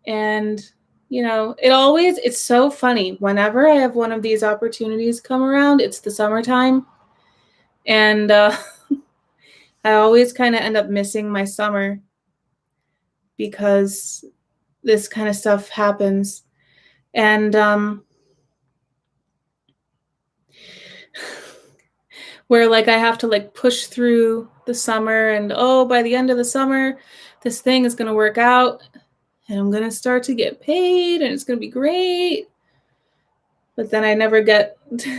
And it's so funny. Whenever I have one of these opportunities come around, it's the summertime. And I always kind of end up missing my summer because this kind of stuff happens. And where I have to push through the summer, and by the end of the summer, this thing is going to work out and I'm going to start to get paid and it's going to be great. but then I never get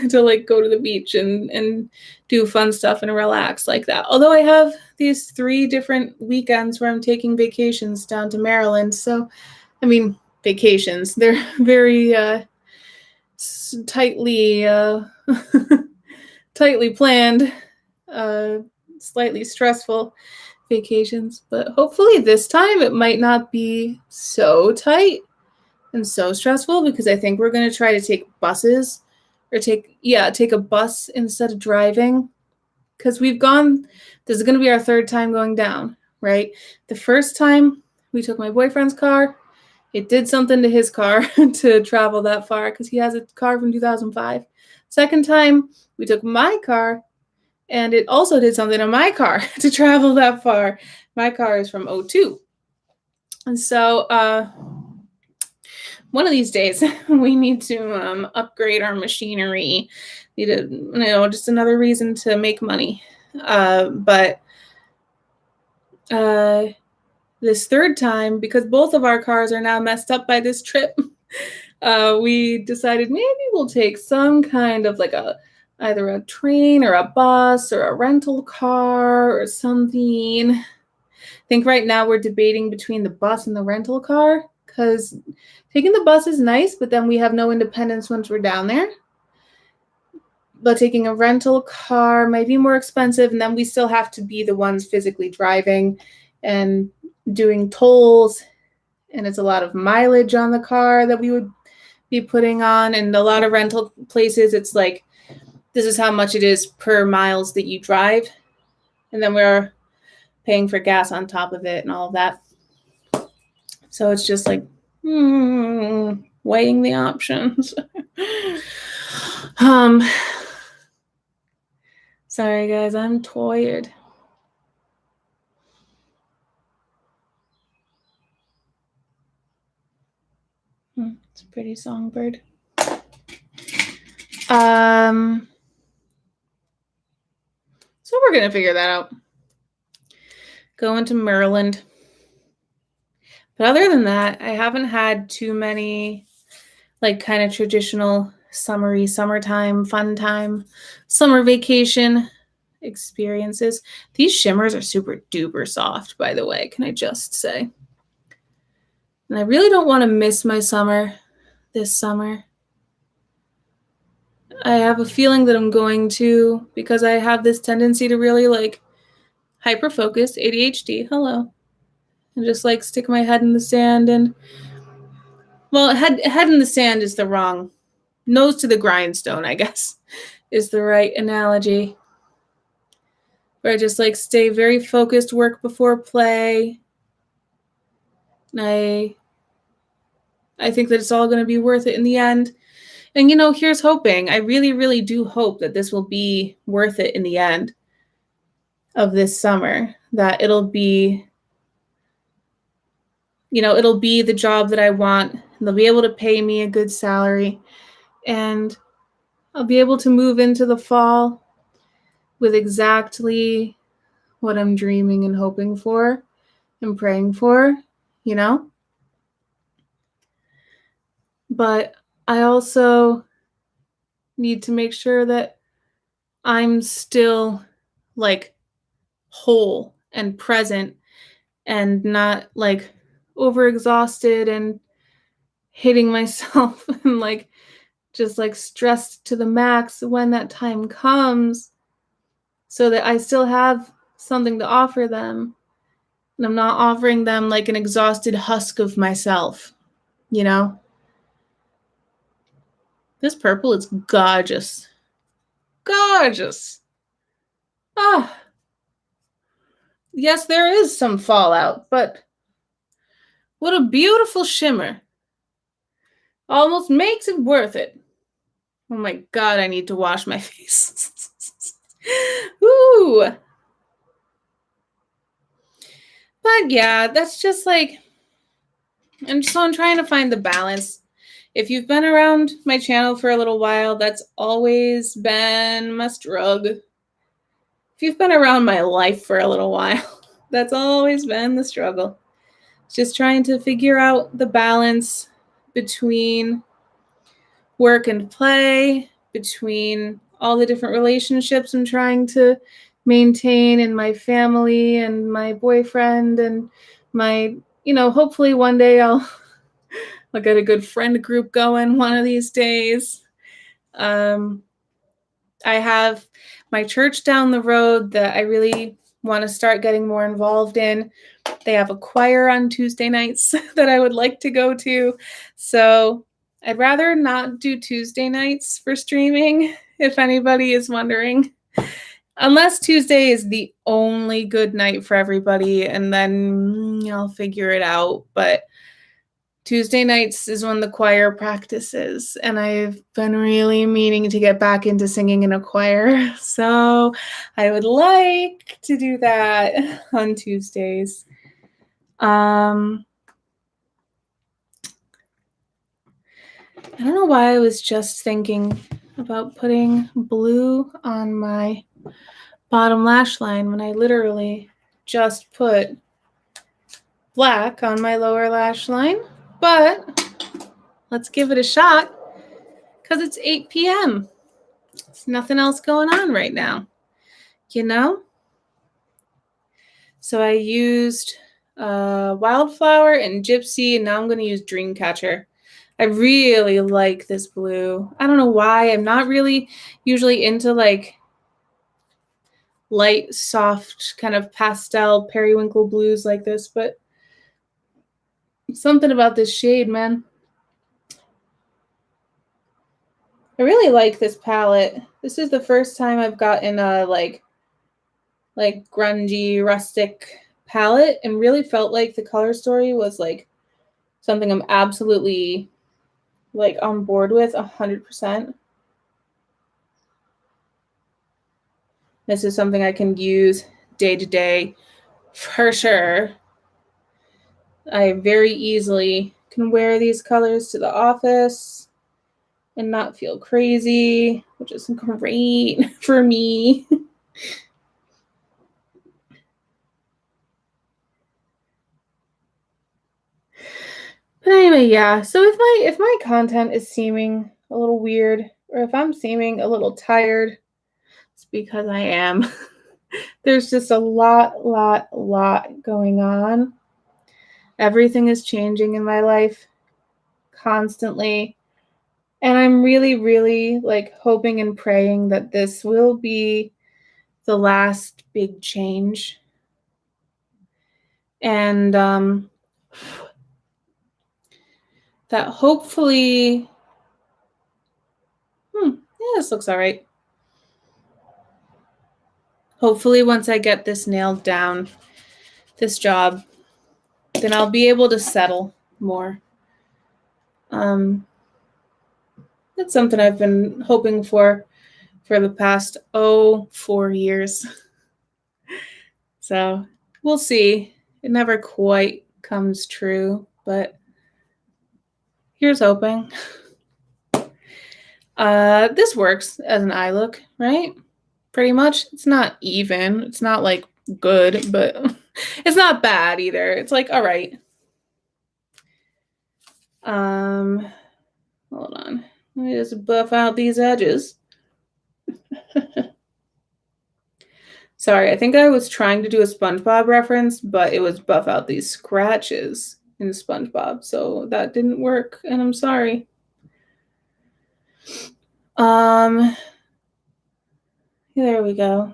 to like go to the beach and do fun stuff and relax like that. Although I have these 3 different weekends where I'm taking vacations down to Maryland. So, I mean, vacations, they're very tightly tightly planned, slightly stressful vacations, but hopefully this time it might not be so tight and so stressful, because I think we're going to try to take buses or take a bus instead of driving, because this is going to be our 3rd time going down, right? The first time we took my boyfriend's car, it did something to his car to travel that far because he has a car from 2005. Second time we took my car, and it also did something to my car to travel that far. My car is from 02. And so one of these days we need to upgrade our machinery. Need to, just another reason to make money. But this 3rd time, because both of our cars are now messed up by this trip, we decided maybe we'll take some kind of like either a train or a bus or a rental car or something. I think right now we're debating between the bus and the rental car, because taking the bus is nice, but then we have no independence once we're down there. But taking a rental car might be more expensive, and then we still have to be the ones physically driving and doing tolls, and it's a lot of mileage on the car that we would be putting on. And a lot of rental places, it's like, this is how much it is per miles that you drive, and then we're paying for gas on top of it and all of that. So it's just like weighing the options. Sorry guys, I'm tired. It's a pretty songbird. So we're gonna figure that out. Going to Maryland. But other than that, I haven't had too many like kind of traditional summertime, fun time, summer vacation experiences. These shimmers are super duper soft, by the way, can I just say. And I really don't want to miss my summer this summer. I have a feeling that I'm going to, because I have this tendency to really like hyper focus, ADHD, hello. And just like stick my head in the sand and, well, head in the sand is the wrong, nose to the grindstone, I guess, is the right analogy. Where I just like stay very focused, work before play. And I think that it's all going to be worth it in the end. And, here's hoping. I really, really do hope that this will be worth it in the end of this summer. That it'll be, it'll be the job that I want. And they'll be able to pay me a good salary. And I'll be able to move into the fall with exactly what I'm dreaming and hoping for and praying for, But I also need to make sure that I'm still like whole and present and not like overexhausted and hitting myself and like just like stressed to the max when that time comes, so that I still have something to offer them. And I'm not offering them like an exhausted husk of myself, This purple is gorgeous. Gorgeous. Ah. Yes, there is some fallout, but what a beautiful shimmer. Almost makes it worth it. Oh my God, I need to wash my face. Ooh. But yeah, that's just like, and so I'm trying to find the balance. If you've been around my channel for a little while, that's always been my struggle. If you've been around my life for a little while, that's always been the struggle. Just trying to figure out the balance between work and play, between all the different relationships I'm trying to maintain in my family and my boyfriend and my, hopefully one day I'll get a good friend group going one of these days. I have my church down the road that I really want to start getting more involved in. They have a choir on Tuesday nights that I would like to go to. So I'd rather not do Tuesday nights for streaming, if anybody is wondering. Unless Tuesday is the only good night for everybody, and then I'll figure it out. But Tuesday nights is when the choir practices, and I've been really meaning to get back into singing in a choir. So I would like to do that on Tuesdays. I don't know why I was just thinking about putting blue on my bottom lash line when I literally just put black on my lower lash line. But let's give it a shot because it's 8 p.m. There's nothing else going on right now, So I used Wildflower and Gypsy, and now I'm going to use Dreamcatcher. I really like this blue. I don't know why. I'm not really usually into like light, soft, kind of pastel periwinkle blues like this, but something about this shade, man. I really like this palette. This is the first time I've gotten a like grungy, rustic palette and really felt like the color story was like something I'm absolutely like on board with 100%. This is something I can use day to day for sure. I very easily can wear these colors to the office and not feel crazy, which is great for me. But anyway, yeah. So if my content is seeming a little weird, or if I'm seeming a little tired, it's because I am. There's just a lot going on. Everything is changing in my life constantly. And I'm really like hoping and praying that this will be the last big change. And that hopefully, this looks all right. Hopefully once I get this nailed down, this job, then I'll be able to settle more. That's something I've been hoping for the past 4 years. So we'll see. It never quite comes true, but here's hoping. This works as an eye look, right? Pretty much. It's not even. It's not like good, but it's not bad either. It's like, all right. Hold on. Let me just buff out these edges. Sorry, I think I was trying to do a SpongeBob reference, but it was buff out these scratches in SpongeBob, so that didn't work, and I'm sorry. There we go.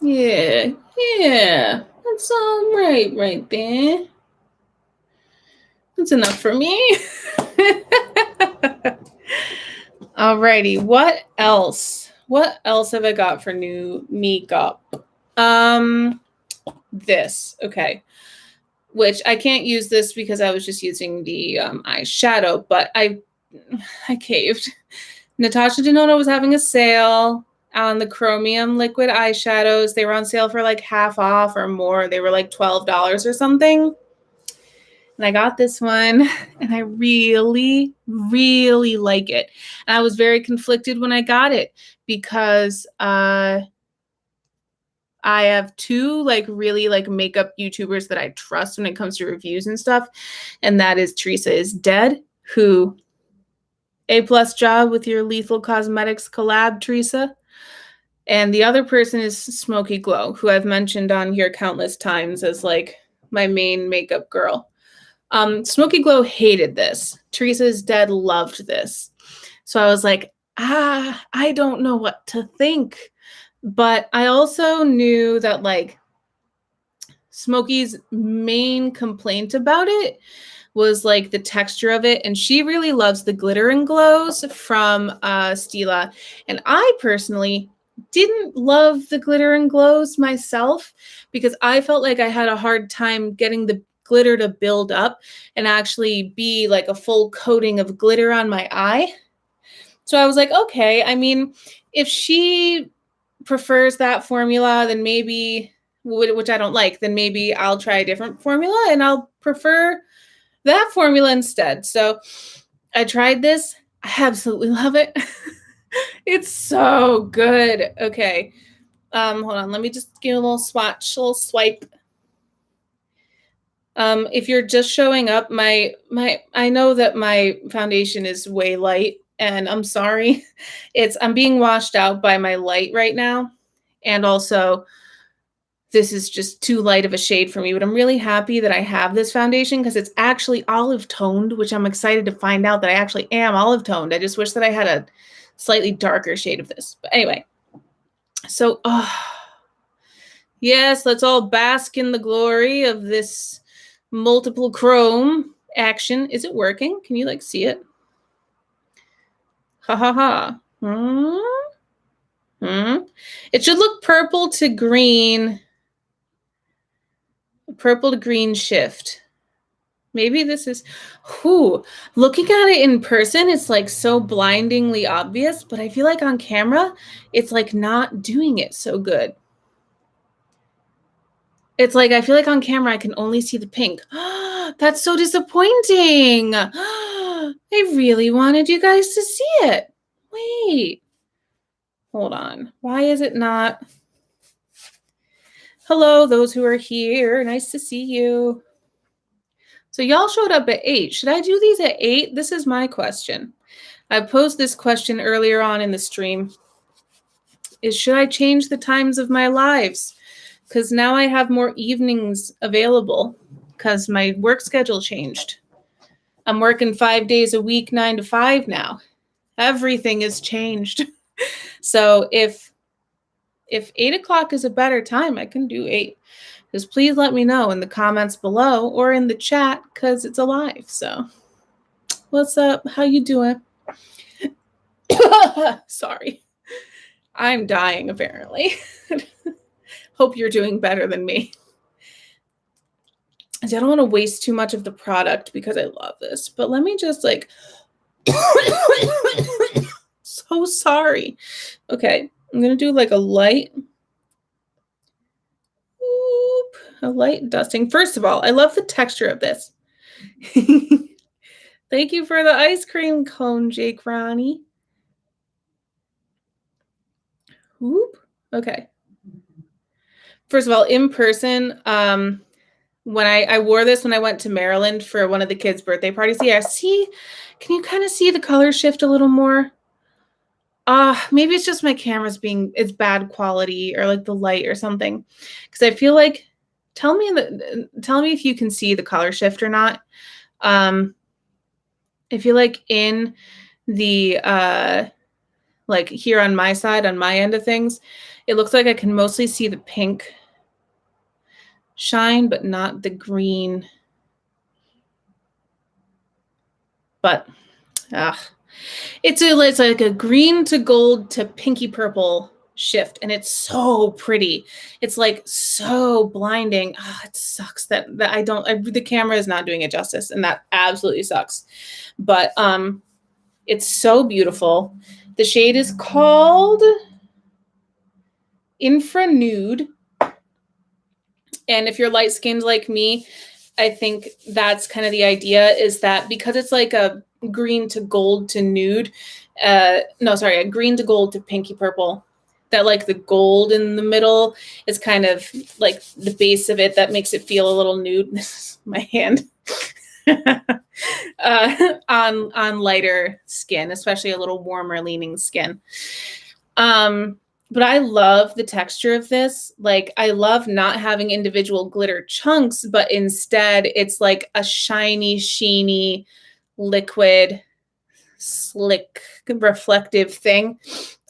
Yeah, that's all right there. That's enough for me. Alrighty, what else? What else have I got for new makeup? This, okay. Which I can't use this because I was just using the eyeshadow, but I caved. Natasha Denona was having a sale on the Chromium liquid eyeshadows. They were on sale for like half off or more. They were like $12 or something. And I got this one and I really like it. And I was very conflicted when I got it because I have two like really like makeup YouTubers that I trust when it comes to reviews and stuff. And that is Teresa is Dead, who A+ job with your Lethal Cosmetics collab, Teresa. And the other person is Smoky Glow, who I've mentioned on here countless times as like my main makeup girl. Smoky Glow hated this. Teresa is Dead loved this. So I was like, I don't know what to think. But I also knew that like Smoky's main complaint about it was like the texture of it, and she really loves the glitter and glows from Stila. And I personally didn't love the glitter and glows myself because I felt like I had a hard time getting the glitter to build up and actually be like a full coating of glitter on my eye. So I was like, okay, I mean, if she prefers that formula, then maybe, which I don't like, then maybe I'll try a different formula and I'll prefer that formula instead. So I tried this. I absolutely love it. It's so good. Okay. Hold on. Let me just give a little swatch, a little swipe. If you're just showing up, I know that my foundation is way light, and I'm sorry. I'm being washed out by my light right now. And also, this is just too light of a shade for me, but I'm really happy that I have this foundation because it's actually olive toned, which I'm excited to find out that I actually am olive toned. I just wish that I had a slightly darker shade of this. But anyway, so yes, let's all bask in the glory of this multiple chrome action. Is it working? Can you like see it? Ha ha ha. It should look purple to green. Purple to green shift. Maybe this is, looking at it in person, it's like so blindingly obvious, but I feel like on camera, it's like not doing it so good. It's like, I feel like on camera, I can only see the pink. That's so disappointing. I really wanted you guys to see it. Wait, hold on. Why is it not? Hello, those who are here. Nice to see you. So y'all showed up at 8. Should I do these at 8? This is my question. I posed this question earlier on in the stream. Should I change the times of my lives? Because now I have more evenings available because my work schedule changed. I'm working 5 days a week, 9 to 5 now. Everything has changed. So if 8 o'clock is a better time, I can do 8. Just please let me know in the comments below or in the chat because it's alive. So what's up? How you doing? Sorry. I'm dying, apparently. Hope you're doing better than me. I don't want to waste too much of the product because I love this. But let me just like... So sorry. Okay. I'm going to do like a light... A light dusting. First of all, I love the texture of this. Thank you for the ice cream cone, Jake Ronnie. Whoop. Okay. First of all, in person, when I wore this when I went to Maryland for one of the kids' birthday parties. Yeah, see, can you kind of see the color shift a little more? Maybe it's just my camera's it's bad quality or like the light or something. Because I feel like, tell me if you can see the color shift or not. I feel like in the like here on my side, on my end of things, it looks like I can mostly see the pink shine, but not the green. But it's like a green to gold to pinky purple shift, and it's so pretty. It's like so blinding. It sucks that the camera is not doing it justice, and that absolutely sucks. But it's so beautiful. The shade is called Infra Nude. And if you're light skinned like me, I think that's kind of the idea, is that because it's like a green to gold to nude, a green to gold to pinky purple, that like the gold in the middle is kind of like the base of it that makes it feel a little nude. This is my hand. On lighter skin, especially a little warmer leaning skin. But I love the texture of this. Like, I love not having individual glitter chunks, but instead it's like a shiny, sheeny, liquid, slick, reflective thing.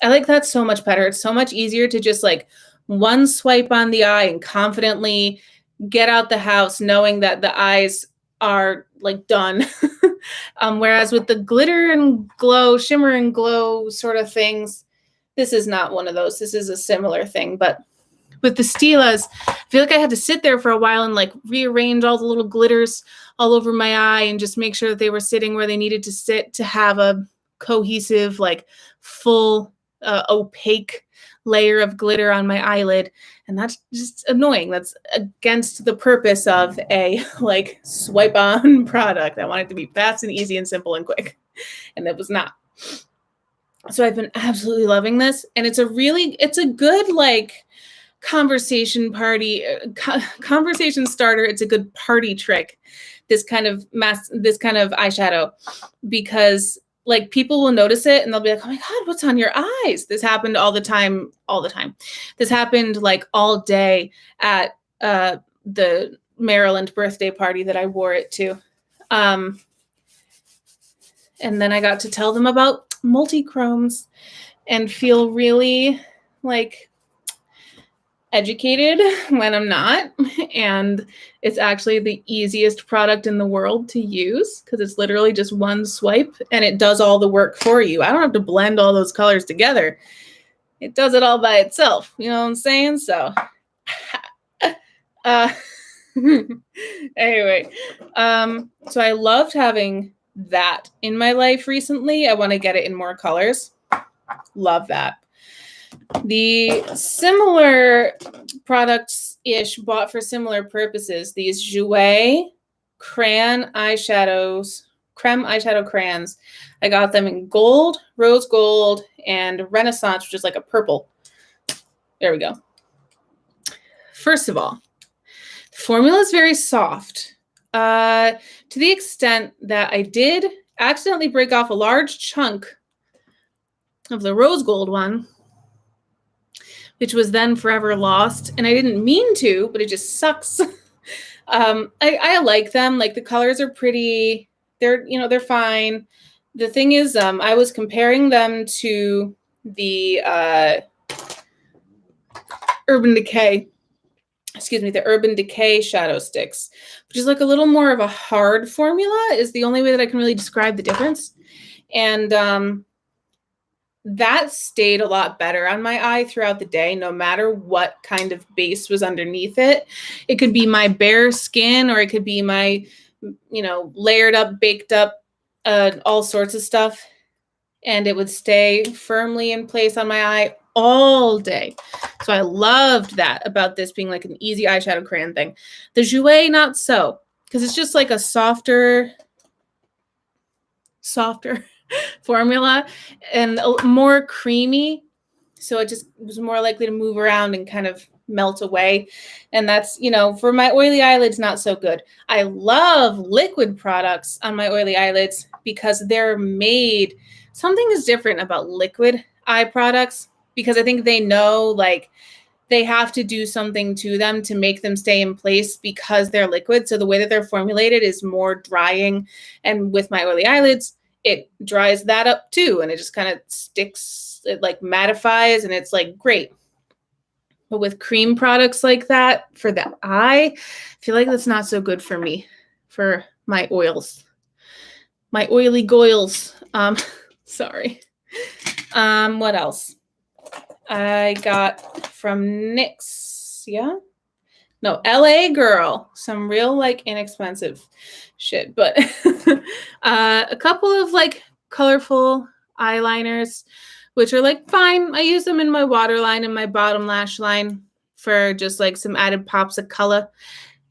I like that so much better. It's so much easier to just like one swipe on the eye and confidently get out the house knowing that the eyes are like done. Whereas with the glitter and glow, shimmer and glow sort of things, this is not one of those. This is a similar thing. But with the Stilas, I feel like I had to sit there for a while and like rearrange all the little glitters all over my eye and just make sure that they were sitting where they needed to sit to have a cohesive, like full opaque layer of glitter on my eyelid. And that's just annoying. That's against the purpose of a like swipe on product. I want it to be fast and easy and simple and quick. And it was not. So I've been absolutely loving this. And it's a good like conversation starter. It's a good party trick. This kind of eyeshadow, because like people will notice it and they'll be like, oh my God, what's on your eyes? This happened all the time. This happened like all day at the Maryland birthday party that I wore it to. And then I got to tell them about multi-chromes and feel really like educated when I'm not. And it's actually the easiest product in the world to use because it's literally just one swipe and it does all the work for you. I don't have to blend all those colors together. It does it all by itself. You know what I'm saying? So anyway, so I loved having that in my life recently. I want to get it in more colors. Love that. The similar products-ish bought for similar purposes, these Jouer Crayon eyeshadows, Creme eyeshadow crayons. I got them in gold, rose gold, and Renaissance, which is like a purple. There we go. First of all, the formula is very soft. To the extent that I did accidentally break off a large chunk of the rose gold one, which was then forever lost. And I didn't mean to, but it just sucks. I like them. Like the colors are pretty. They're fine. The thing is, I was comparing them to the Urban Decay shadow sticks, which is like a little more of a hard formula is the only way that I can really describe the difference. And that stayed a lot better on my eye throughout the day, no matter what kind of base was underneath it. It could be my bare skin or it could be my, layered up, baked up, all sorts of stuff. And it would stay firmly in place on my eye all day. So I loved that about this being like an easy eyeshadow crayon thing. The Jouer, not so, because it's just like a softer formula and more creamy. So it just was more likely to move around and kind of melt away. And that's, for my oily eyelids, not so good. I love liquid products on my oily eyelids because they're made, something is different about liquid eye products because I think they know like they have to do something to them to make them stay in place because they're liquid. So the way that they're formulated is more drying. And with my oily eyelids, it dries that up too. And it just kind of sticks, it like mattifies and it's like great. But with cream products like that for the eye, I feel like that's not so good for me, for my oils, my oily goils. Sorry. What else? I got from NYX, LA Girl, some real like inexpensive shit, but a couple of like colorful eyeliners, which are like fine. I use them in my waterline and my bottom lash line for just like some added pops of color,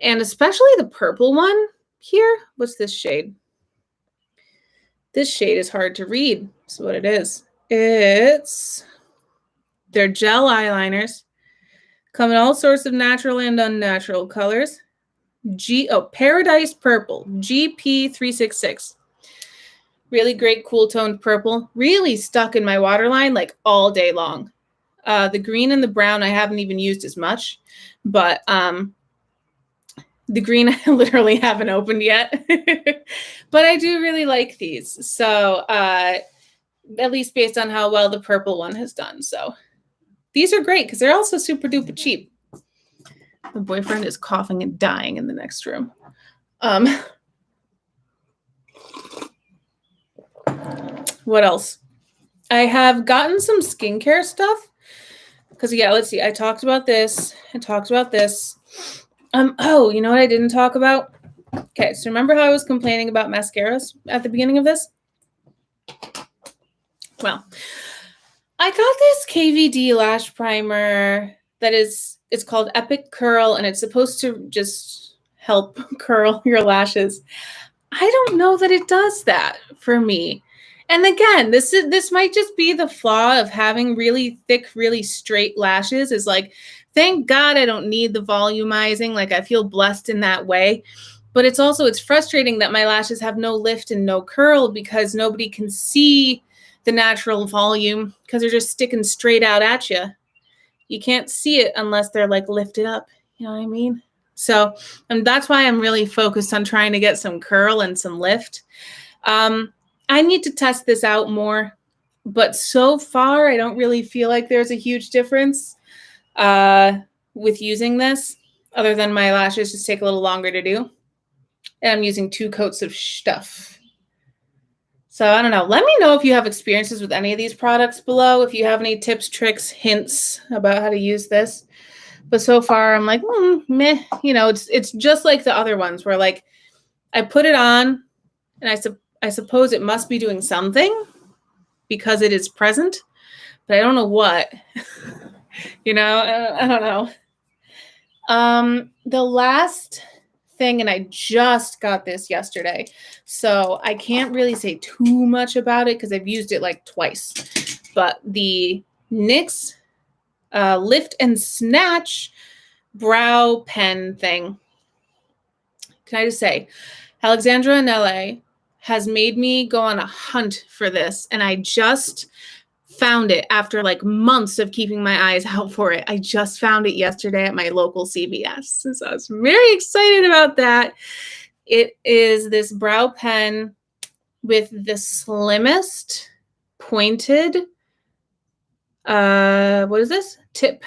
and especially the purple one here. What's this shade? This shade is hard to read. So what it is, it's They're gel eyeliners. Come in all sorts of natural and unnatural colors. Paradise Purple, GP366. Really great cool toned purple. Really stuck in my waterline like all day long. The green and the brown I haven't even used as much, but the green I literally haven't opened yet. But I do really like these. So at least based on how well the purple one has done. So these are great because they're also super duper cheap. The boyfriend is coughing and dying in the next room. What else? I have gotten some skincare stuff. Because, yeah, let's see. I talked about this. I talked about this. Oh, you know what I didn't talk about? Okay, so remember how I was complaining about mascaras at the beginning of this? Well, I got this Kvd Lash Primer that it's called Epic Curl, and it's supposed to just help curl your lashes. I don't know that it does that for me. And again, this might just be the flaw of having really thick, really straight lashes is like, thank God I don't need the volumizing. Like I feel blessed in that way. But it's frustrating that my lashes have no lift and no curl because nobody can see the natural volume because they're just sticking straight out at you. You can't see it unless they're like lifted up. You know what I mean? So that's why I'm really focused on trying to get some curl and some lift. I need to test this out more, but so far I don't really feel like there's a huge difference with using this, other than my lashes just take a little longer to do. And I'm using 2 coats of stuff. So I don't know. Let me know if you have experiences with any of these products below, if you have any tips, tricks, hints about how to use this. But so far I'm like, meh. You know, it's just like the other ones where like I put it on and I suppose it must be doing something because it is present, but I don't know what. You know, I don't know. The last thing, and I just got this yesterday, so I can't really say too much about it because I've used it like twice. But the NYX Lift and Snatch brow pen thing. Can I just say, Alexandra in LA has made me go on a hunt for this, and I just found it after like months of keeping my eyes out for it. I just found it yesterday at my local CVS. So I was very excited about that. It is this brow pen with the slimmest pointed, what is this? Tip.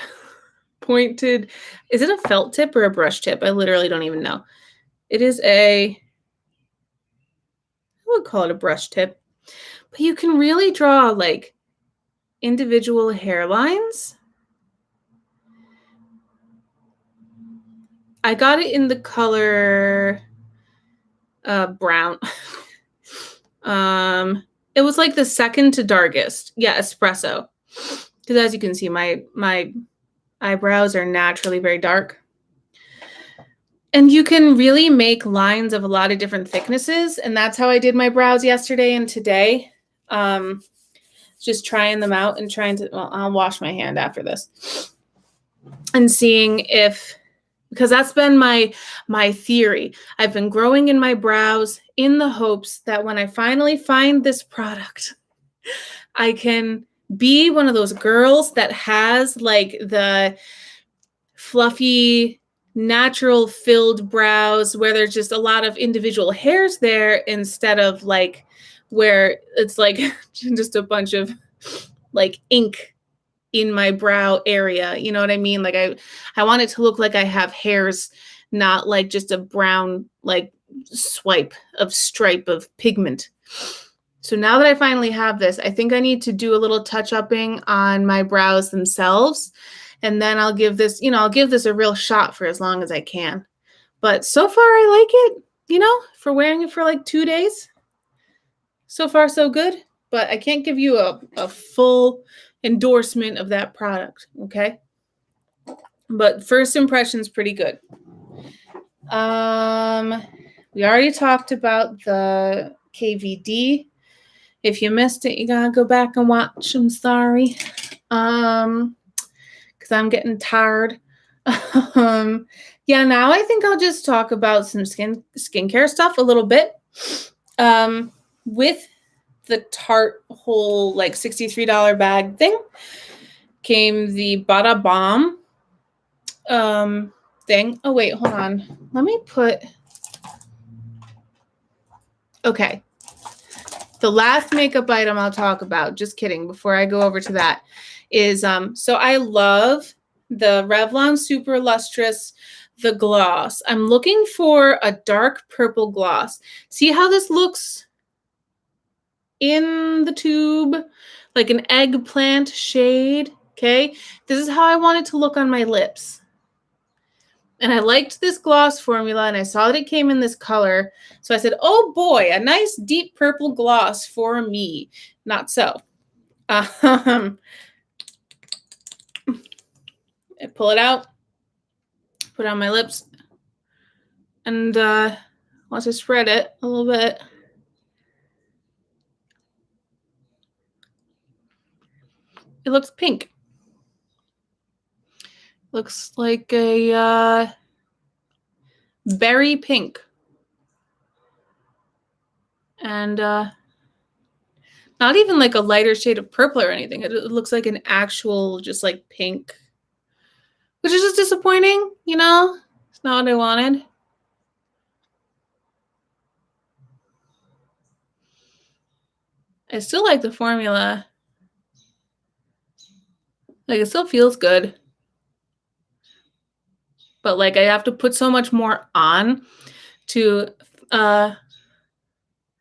Pointed. Is it a felt tip or a brush tip? I literally don't even know. It is I would call it a brush tip. But you can really draw like individual hairlines. I got it in the color brown. It was like the second to darkest. Yeah, espresso. Because as you can see, my eyebrows are naturally very dark. And you can really make lines of a lot of different thicknesses. And that's how I did my brows yesterday and today. Just trying them out and trying to, well, I'll wash my hand after this. And seeing if, because that's been my theory. I've been growing in my brows in the hopes that when I finally find this product, I can be one of those girls that has like the fluffy, natural filled brows where there's just a lot of individual hairs there instead of like where it's like just a bunch of like ink in my brow area. You know what I mean? Like I want it to look like I have hairs, not like just a brown like stripe of pigment. So now that I finally have this, I think I need to do a little touch-upping on my brows themselves. And then I'll give this, I'll give this a real shot for as long as I can. But so far I like it, for wearing it for like 2 days. So far so good. But I can't give you a full endorsement of that product, okay? But first impression's pretty good. We already talked about the KVD. If you missed it, you gotta go back and watch. I'm sorry. Because I'm getting tired. Yeah, now I think I'll just talk about some skincare stuff a little bit. With the Tarte whole like $63 bag thing came the Bada Balm thing. Oh wait, hold on. Let me put. Okay. The last makeup item I'll talk about, just kidding, before I go over to that, is so I love the Revlon Super Lustrous, the gloss. I'm looking for a dark purple gloss. See how this looks in the tube? Like an eggplant shade, okay? This is how I want it to look on my lips. And I liked this gloss formula, and I saw that it came in this color. So I said, oh boy, a nice deep purple gloss for me. Not so. I pull it out, put it on my lips, and want to spread it a little bit. It looks pink. Looks like a berry pink. And not even like a lighter shade of purple or anything. It looks like an actual just like pink. Which is just disappointing, you know? It's not what I wanted. I still like the formula. Like, it still feels good. But like, I have to put so much more on to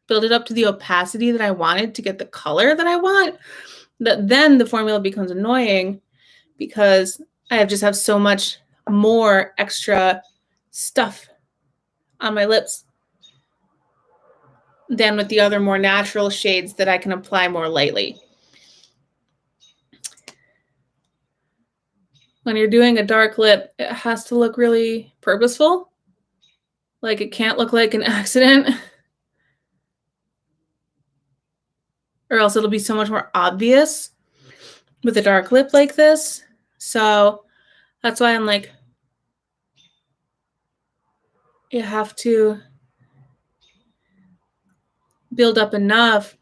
build it up to the opacity that I wanted to get the color that I want, that then the formula becomes annoying because I just have so much more extra stuff on my lips than with the other more natural shades that I can apply more lightly. When you're doing a dark lip, it has to look really purposeful. Like, it can't look like an accident. Or else it'll be so much more obvious with a dark lip like this. So that's why I'm like, you have to build up enough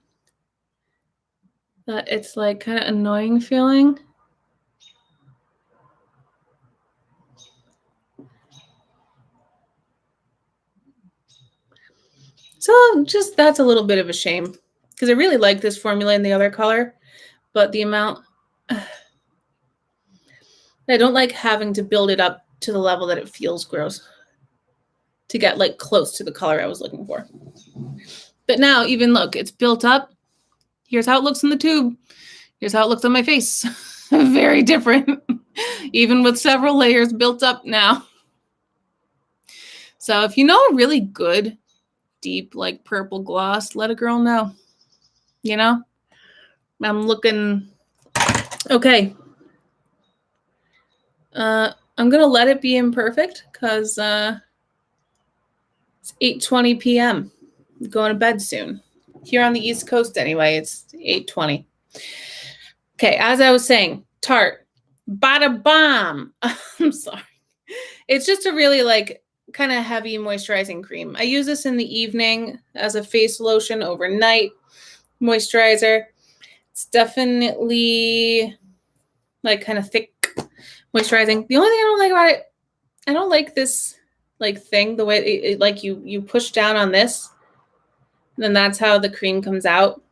that it's like kind of annoying feeling. So just, that's a little bit of a shame because I really like this formula in the other color, but the amount, I don't like having to build it up to the level that it feels gross to get like close to the color I was looking for. But now even look, it's built up. Here's how it looks in the tube. Here's how it looks on my face. Very different, even with several layers built up now. So if you know a really good, deep, like purple gloss, let a girl know. You know? I'm looking okay. I'm gonna let it be imperfect because it's 8:20 p.m. I'm going to bed soon. Here on the East Coast anyway, it's 8:20. Okay, as I was saying, Tarte, Bada Balm. I'm sorry. It's just a really like kind of heavy moisturizing cream. I use this in the evening as a face lotion overnight moisturizer. It's definitely like kind of thick moisturizing. The only thing I don't like about it, I don't like this like thing, the way it like you push down on this, and then that's how the cream comes out.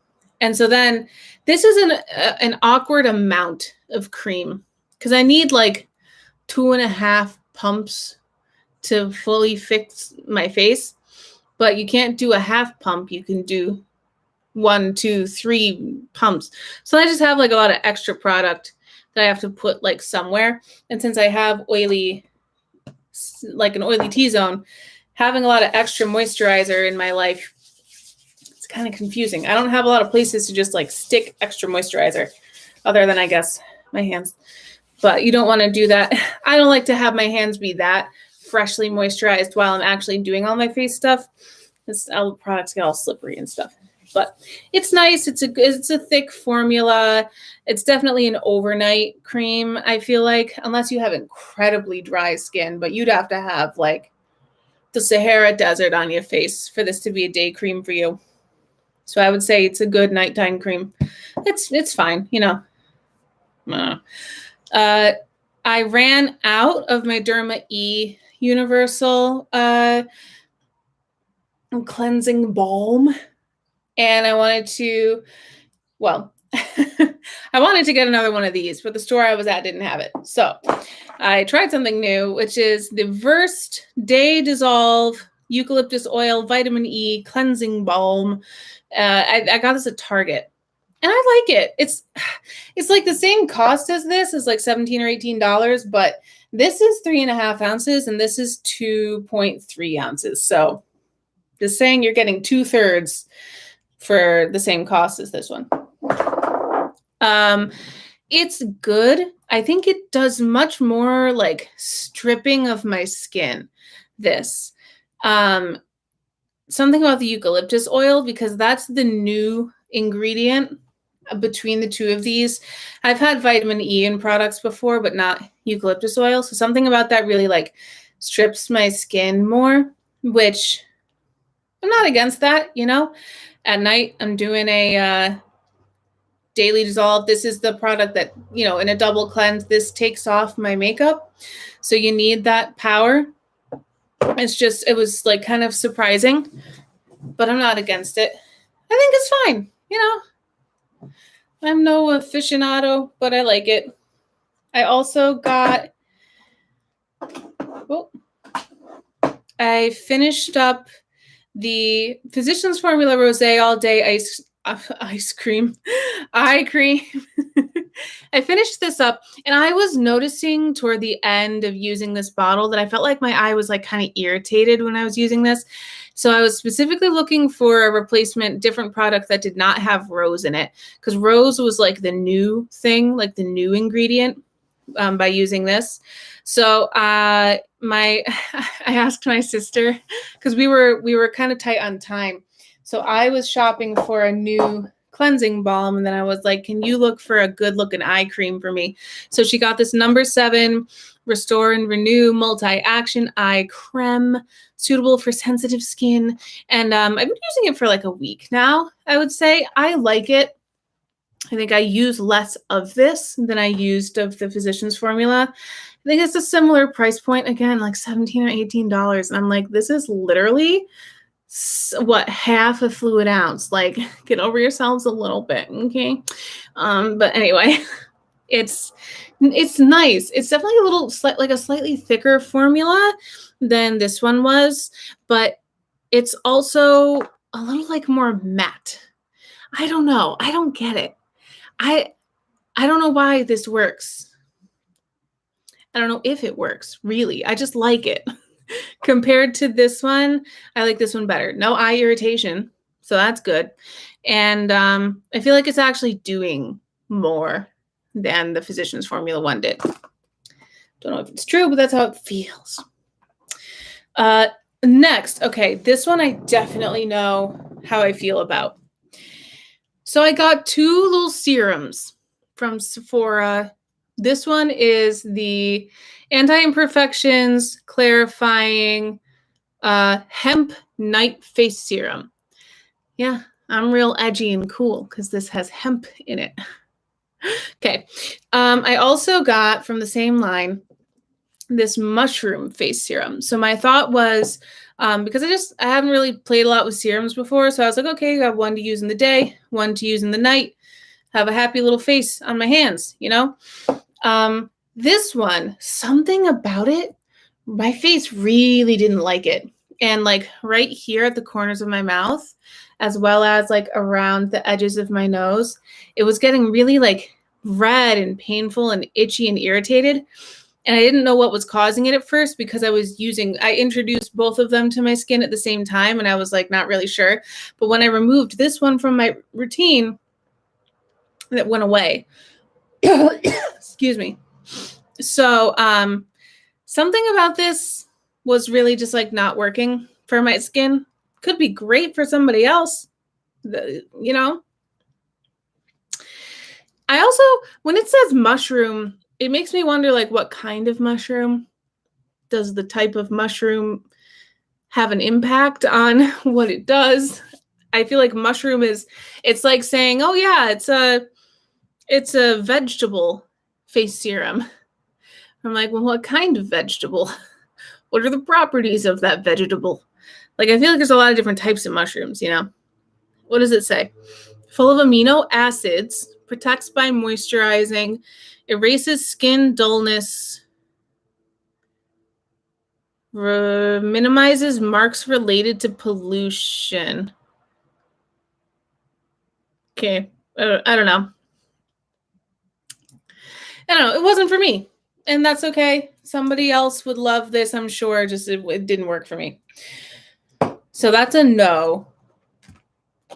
And so then this is an awkward amount of cream because I need like 2.5 pumps to fully fix my face, but you can't do a half pump. You can do 1, 2, 3 pumps. So I just have like a lot of extra product that I have to put like somewhere. And since I have oily, like an oily T-zone, having a lot of extra moisturizer in my life, it's kind of confusing. I don't have a lot of places to just like stick extra moisturizer other than I guess my hands. But you don't want to do that. I don't like to have my hands be that freshly moisturized while I'm actually doing all my face stuff. All the products get all slippery and stuff. but it's nice. It's a thick formula. It's definitely an overnight cream, I feel like, unless you have incredibly dry skin, but you'd have to have like the Sahara Desert on your face for this to be a day cream for you. So I would say it's a good nighttime cream. It's fine, you know. I ran out of my Derma E Universal cleansing balm, and I wanted to, well, I wanted to get another one of these, but the store I was at didn't have it. So I tried something new, which is the Versed Day Dissolve Eucalyptus Oil Vitamin E Cleansing Balm. I got this at Target, and I like it. It's like the same cost as this. It's like $17 or $18, but this is 3.5 ounces, and this is 2.3 ounces. So just saying, you're getting 2/3 for the same cost as this one. It's good. I think it does much more like stripping of my skin. This. Something about the eucalyptus oil, because that's the new ingredient between the two of these. I've had vitamin E in products before, but not eucalyptus oil. So something about that really like strips my skin more, which I'm not against that, you know. At night, I'm doing a daily dissolve. This is the product that, you know, in a double cleanse, this takes off my makeup. So you need that power. It was like kind of surprising, but I'm not against it. I think it's fine, you know. I'm no aficionado, but I like it. I also got, I finished up the Physicians Formula Rosé All Day eye cream. I finished this up, and I was noticing toward the end of using this bottle that I felt like my eye was like kind of irritated when I was using this. So I was specifically looking for a replacement, different product that did not have rose in it, because rose was like the new thing, like the new ingredient by using this. So I asked my sister, because we were kind of tight on time. So I was shopping for a new cleansing balm, and then I was like, can you look for a good looking eye cream for me? So she got this number 7 Restore and Renew Multi-Action Eye Creme, suitable for sensitive skin. And I've been using it for like a week now, I would say. I like it. I think I use less of this than I used of the Physicians Formula. I think it's a similar price point, again, like $17 or $18. And I'm like, this is literally what, half a fluid ounce. Like, get over yourselves a little bit, okay? But anyway, it's nice. It's definitely a little like a slightly thicker formula than this one was, but it's also a little like more matte. I don't know. I don't get it. I don't know why this works. I don't know if it works, really. I just like it. Compared to this one, I like this one better. No eye irritation, so that's good. And I feel like it's actually doing more than the Physicians Formula one did. Don't know if it's true, but that's how it feels. Next, okay, this one I definitely know how I feel about. So I got 2 little serums from Sephora. This one is the Anti-Imperfections Clarifying Hemp Night Face Serum. Yeah, I'm real edgy and cool because this has hemp in it. Okay. I also got from the same line this mushroom face serum. So my thought was, because I haven't really played a lot with serums before, so I was like, okay, I got one to use in the day, one to use in the night, have a happy little face on my hands, you know? This one, something about it, my face really didn't like it. And like right here at the corners of my mouth, as well as like around the edges of my nose, it was getting really like red and painful and itchy and irritated. And I didn't know what was causing it at first because I introduced both of them to my skin at the same time, and I was like not really sure. But when I removed this one from my routine, that went away. Excuse me. So something about this was really just like not working for my skin. Could be great for somebody else. You know, I also, when it says mushroom, it makes me wonder, like, what kind of mushroom? Does the type of mushroom have an impact on what it does? I feel like mushroom is, it's like saying, oh yeah, it's a vegetable face serum. I'm like, well, what kind of vegetable? What are the properties of that vegetable? Like, I feel like there's a lot of different types of mushrooms, you know? What does it say? Full of amino acids, protects by moisturizing, erases skin dullness, minimizes marks related to pollution. Okay, I don't know. I don't know. It wasn't for me, and that's okay. Somebody else would love this, I'm sure. Just it didn't work for me. So that's a no.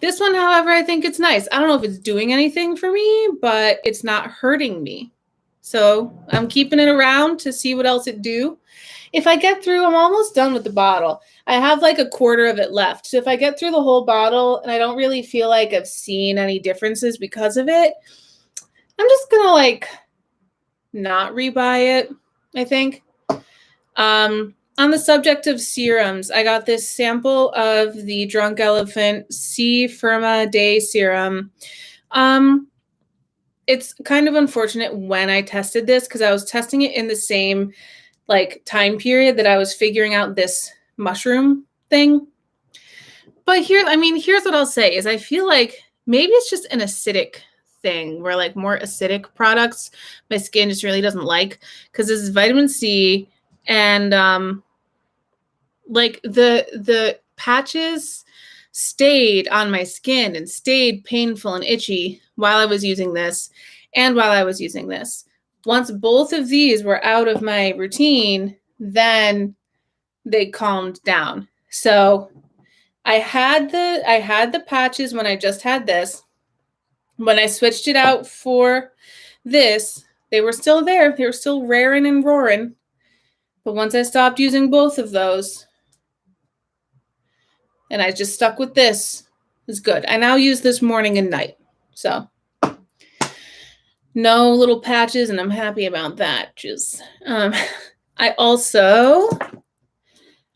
This one, however, I think it's nice. I don't know if it's doing anything for me, but it's not hurting me. So I'm keeping it around to see what else it do. If I get through, I'm almost done with the bottle. I have like a quarter of it left. So if I get through the whole bottle and I don't really feel like I've seen any differences because of it, I'm just going to like not rebuy it, I think. On the subject of serums, I got this sample of the Drunk Elephant Firma Day serum. It's kind of unfortunate when I tested this because I was testing it in the same like time period that I was figuring out this mushroom thing. But here, I mean, here's what I'll say is I feel like maybe it's just an acidic thing where like more acidic products my skin just really doesn't like, because this is vitamin C and like the patches stayed on my skin and stayed painful and itchy while I was using this and while I was using this. Once both of these were out of my routine, then they calmed down. So I had the patches when I just had this. When I switched it out for this, they were still there. They were still raring and roaring. But once I stopped using both of those, and I just stuck with this, it's good. I now use this morning and night. So no little patches, and I'm happy about that. Just I also,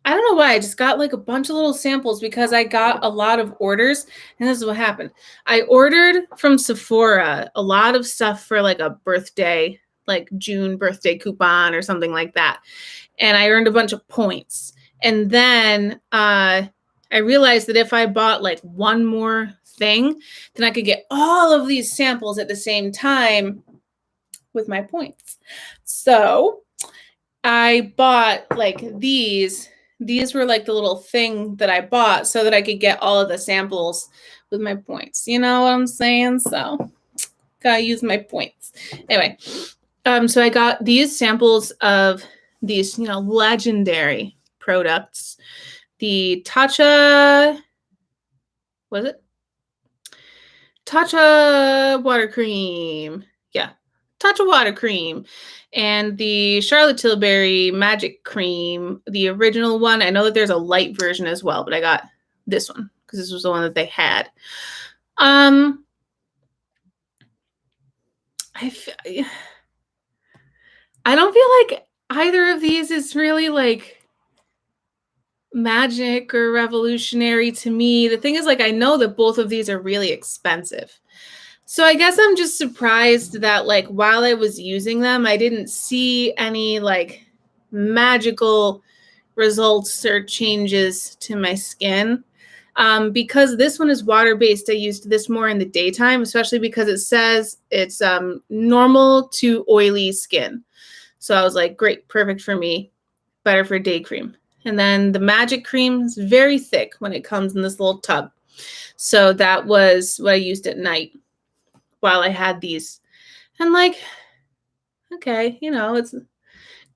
I don't know why, I just got like a bunch of little samples because I got a lot of orders, and this is what happened. I ordered from Sephora a lot of stuff for like a birthday, like June birthday coupon or something like that. And I earned a bunch of points. And then I realized that if I bought like one more thing, then I could get all of these samples at the same time with my points. So I bought like these. These were like the little thing that I bought so that I could get all of the samples with my points. You know what I'm saying? So gotta use my points. Anyway, so I got these samples of these, you know, legendary products. The Tatcha, was it? Tatcha water cream. Yeah, Tatcha water cream. And the Charlotte Tilbury Magic Cream, the original one. I know that there's a light version as well, but I got this one because this was the one that they had. I don't feel like either of these is really like magic or revolutionary to me. The thing is, like, I know that both of these are really expensive. So I guess I'm just surprised that like while I was using them, I didn't see any like magical results or changes to my skin. Because this one is water-based, I used this more in the daytime, especially because it says it's normal to oily skin. So I was like, great, perfect for me, better for day cream. And then the Magic Cream is very thick when it comes in this little tub. So that was what I used at night while I had these. And like, okay, you know, it's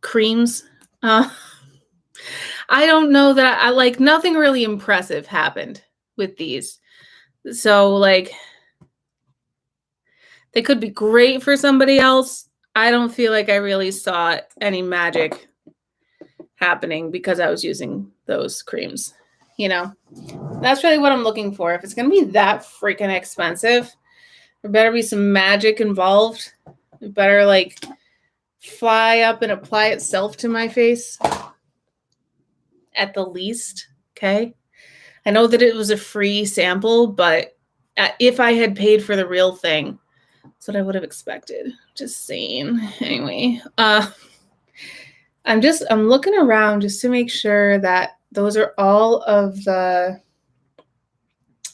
creams. I don't know that I like, nothing really impressive happened with these. So like, they could be great for somebody else. I don't feel like I really saw any magic happening because I was using those creams, you know? That's really what I'm looking for. If it's going to be that freaking expensive, there better be some magic involved. It better like fly up and apply itself to my face at the least. Okay. I know that it was a free sample, but if I had paid for the real thing, that's what I would have expected. Just saying. Anyway, I'm looking around just to make sure that those are all of the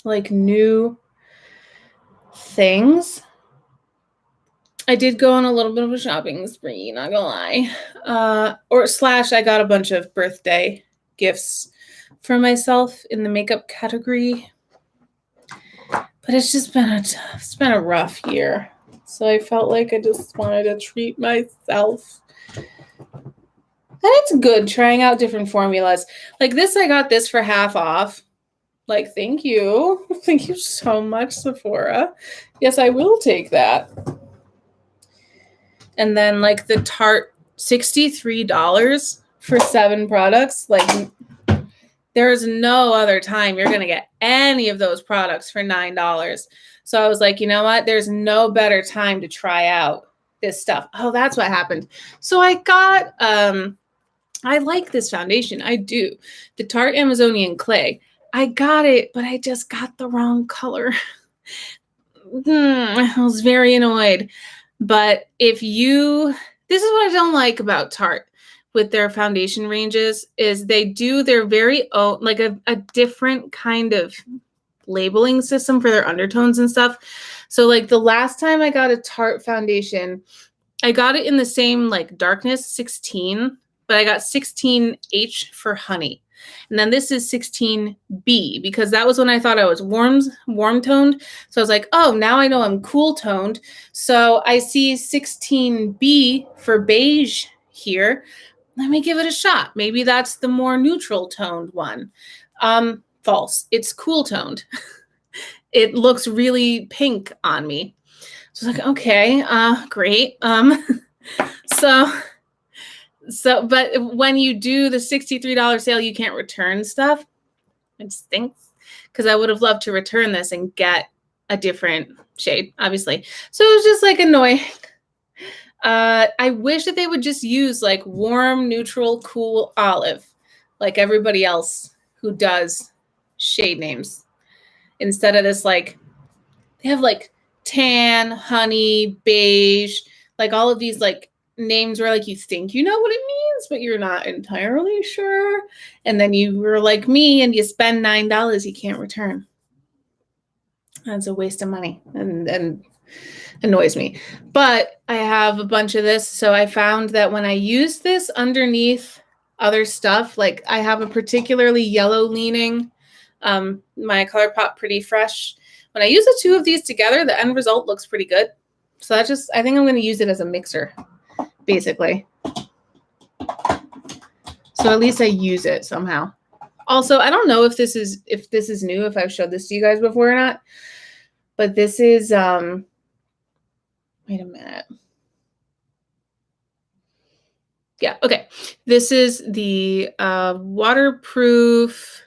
like new things. I did go on a little bit of a shopping spree, not gonna lie. I got a bunch of birthday gifts for myself in the makeup category. But it's just been a rough year. So I felt like I just wanted to treat myself. And it's good trying out different formulas. Like this, I got this for half off. Like, thank you. Thank you so much, Sephora. Yes, I will take that. And then like the Tarte, $63 for 7 products. Like there's no other time you're going to get any of those products for $9. So I was like, you know what? There's no better time to try out this stuff. Oh, that's what happened. So I got, I like this foundation. I do. The Tarte Amazonian Clay. I got it, but I just got the wrong color. I was very annoyed. But this is what I don't like about Tarte with their foundation ranges is they're very own, like a different kind of labeling system for their undertones and stuff. So like the last time I got a Tarte foundation, I got it in the same like darkness 16, but I got 16H for honey. And then this is 16B because that was when I thought I was warm toned. So I was like, oh, now I know I'm cool toned. So I see 16B for beige here. Let me give it a shot. Maybe that's the more neutral toned one. False. It's cool toned. It looks really pink on me. So I was like, okay, great. But when you do the $63 sale, you can't return stuff. It stinks because I would have loved to return this and get a different shade, obviously. So it was just like annoying. I wish that they would just use like warm, neutral, cool olive, like everybody else who does shade names. Instead of this, like, they have like tan, honey, beige, like all of these like names where like you think you know what it means, but you're not entirely sure. And then you were like me and you spend $9 you can't return. That's a waste of money and annoys me. But I have a bunch of this. So I found that when I use this underneath other stuff, like I have a particularly yellow leaning, my ColourPop Pretty Fresh. When I use the two of these together, the end result looks pretty good. So I think I'm going to use it as a mixer, basically. So at least I use it somehow. Also, I don't know if this is new, if I've showed this to you guys before or not, but this is, wait a minute. Yeah, okay. This is the waterproof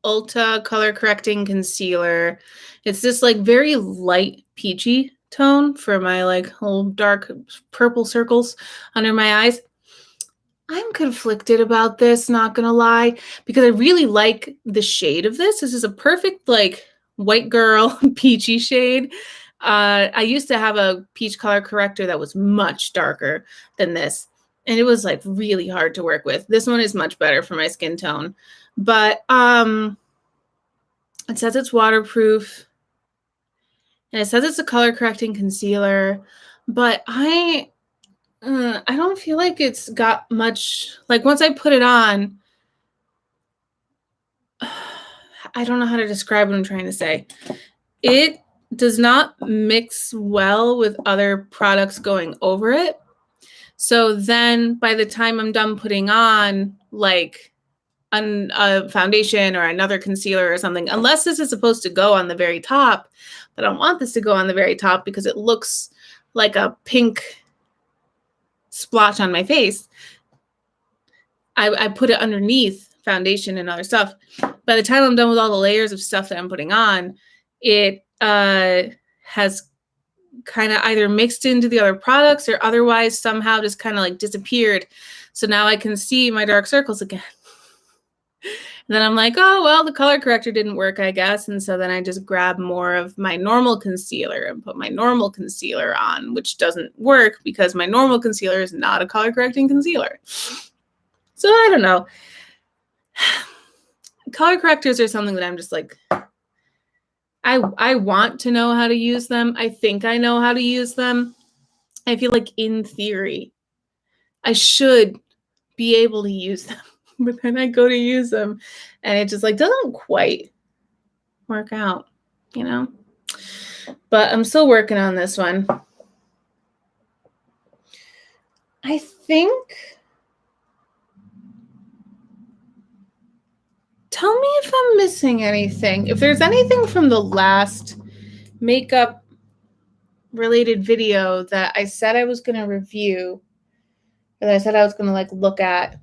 Ulta color correcting concealer. It's this like very light peachy tone for my like little dark purple circles under my eyes. I'm conflicted about this, not gonna lie, because I really like the shade of this. This is a perfect like white girl peachy shade. I used to have a peach color corrector that was much darker than this, and it was like really hard to work with. This one is much better for my skin tone, but it says it's waterproof, and it says it's a color correcting concealer, but I don't feel like it's got much, like once I put it on, I don't know how to describe what I'm trying to say. It does not mix well with other products going over it. So then by the time I'm done putting on like a foundation or another concealer or something, unless this is supposed to go on the very top, but I don't want this to go on the very top because it looks like a pink splotch on my face. I put it underneath foundation and other stuff. by the time I'm done with all the layers of stuff that I'm putting on, it has kind of either mixed into the other products or otherwise somehow just kind of like disappeared. So now I can see my dark circles again. And then I'm like, oh, well, the color corrector didn't work, I guess. And so then I just grab more of my normal concealer and put my normal concealer on, which doesn't work because my normal concealer is not a color correcting concealer. So I don't know. Color correctors are something that I'm just like, I want to know how to use them. I think I know how to use them. I feel like in theory, I should be able to use them. But then I go to use them and it just like doesn't quite work out, you know? But I'm still working on this one. I think, tell me if I'm missing anything. If there's anything from the last makeup related video that I said I was going to review, or that I said I was going to like look at.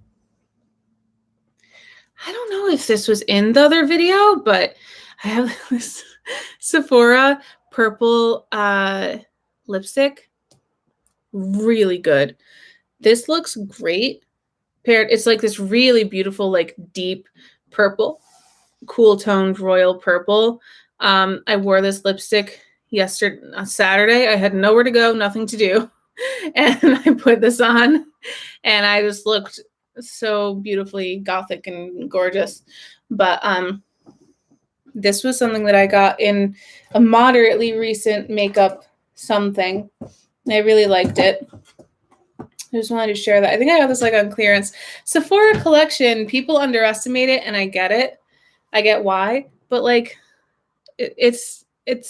I don't know if this was in the other video, but I have this Sephora purple lipstick. Really good. This looks great. It's like this really beautiful, like deep purple, cool toned royal purple. I wore this lipstick Saturday. I had nowhere to go, nothing to do. And I put this on and I just looked so beautifully gothic and gorgeous. But this was something that I got in a moderately recent makeup something. I really liked it. I just wanted to share that. I think I got this like on clearance. Sephora collection, people underestimate it, and I get it. I get why, but like it's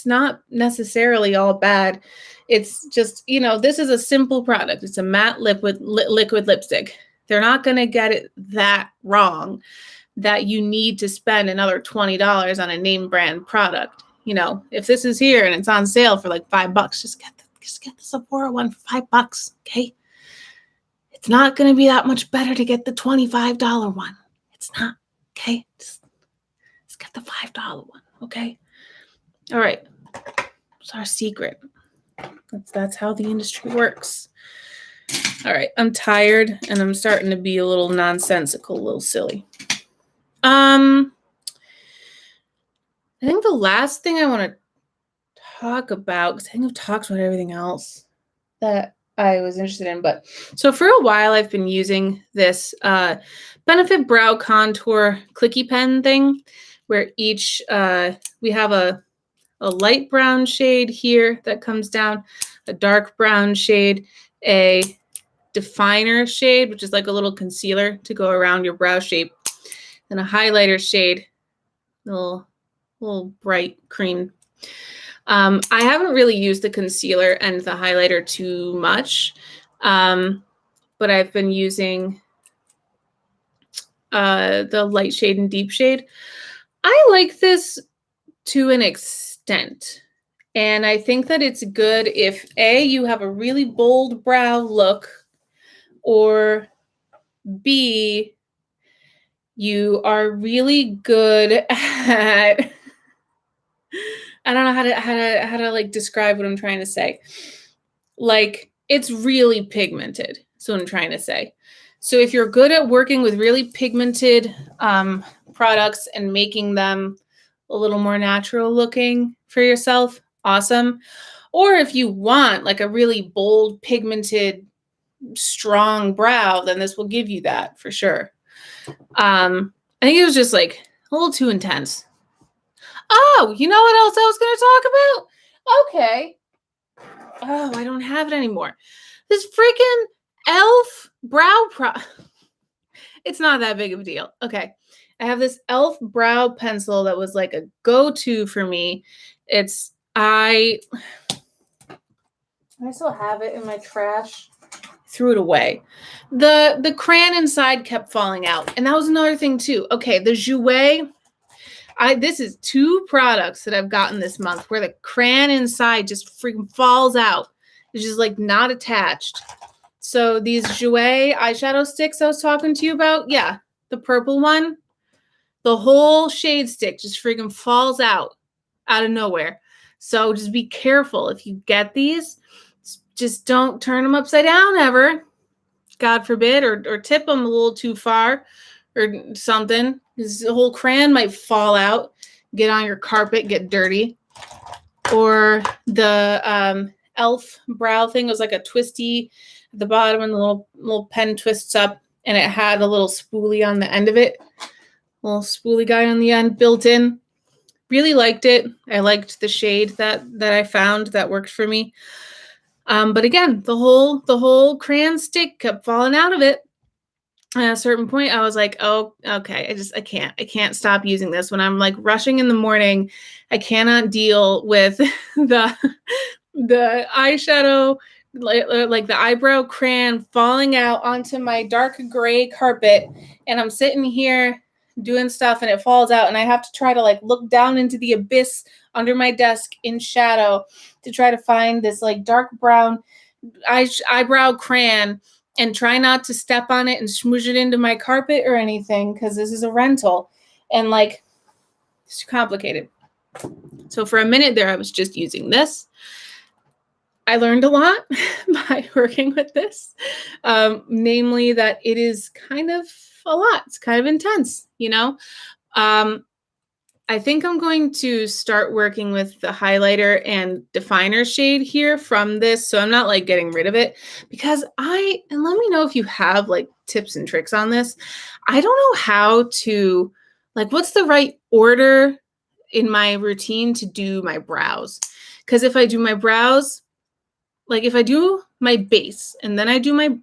not necessarily all bad. It's just, you know, this is a simple product. It's a matte liquid lipstick. They're not going to get it that wrong that you need to spend another $20 on a name brand product. You know, if this is here and it's on sale for like $5, just get the Sephora one for $5, okay? It's not going to be that much better to get the $25 one. It's not, okay? Just get the $5 one, okay? All right. It's our secret. That's how the industry works. All right, I'm tired and I'm starting to be a little nonsensical, a little silly. I think the last thing I want to talk about, because I think I've talked about everything else that I was interested in, but so for a while I've been using this Benefit Brow Contour Clicky pen thing, where each we have a light brown shade here that comes down, a dark brown shade, a definer shade, which is like a little concealer to go around your brow shape, and a highlighter shade, little bright cream. I haven't really used the concealer and the highlighter too much, but I've been using the light shade and deep shade. I like this to an extent, and I think that it's good if A, you have a really bold brow look, or B, you are really good at, I don't know how to like describe what I'm trying to say. Like, it's really pigmented. So I'm trying to say. So if you're good at working with really pigmented products and making them a little more natural looking for yourself, awesome. Or if you want like a really bold, pigmented, strong brow, then this will give you that for sure. I think it was just like a little too intense. Oh, you know what else I was going to talk about? Okay. Oh, I don't have it anymore. This freaking e.l.f. brow it's not that big of a deal. Okay. I have this e.l.f. brow pencil that was like a go-to for me. I still have it in my trash. Threw it away. The crayon inside kept falling out. And that was another thing too. Okay, the Jouer. This is 2 products that I've gotten this month where the crayon inside just freaking falls out. It's just like not attached. So these Jouer eyeshadow sticks I was talking to you about, yeah, the purple one. the whole shade stick just freaking falls out of nowhere. So just be careful. If you get these, just don't turn them upside down ever. God forbid, or tip them a little too far or something. Because the whole crayon might fall out, get on your carpet, get dirty. Or the e.l.f. brow thing was like a twisty at the bottom, and the little pen twists up, and it had a little spoolie on the end of it. Little spoolie guy on the end built in. Really liked it. I liked the shade that I found that worked for me. But again, the whole crayon stick kept falling out of it. At a certain point, I was like, oh, okay, I can't stop using this. When I'm like rushing in the morning, I cannot deal with the eyeshadow, like the eyebrow crayon falling out onto my dark gray carpet, and I'm sitting here doing stuff and it falls out, and I have to try to like look down into the abyss under my desk in shadow to try to find this like dark brown eyebrow crayon, and try not to step on it and smoosh it into my carpet or anything, because this is a rental, and like it's complicated. So for a minute there, I was just using this. I learned a lot by working with this, namely that it is kind of a lot. It's kind of intense, you know. I think I'm going to start working with the highlighter and definer shade here from this, so I'm not like getting rid of it, because and let me know if you have like tips and tricks on this. I don't know how to, like, what's the right order in my routine to do my brows, because if I do my brows, like if I do my base and then I do my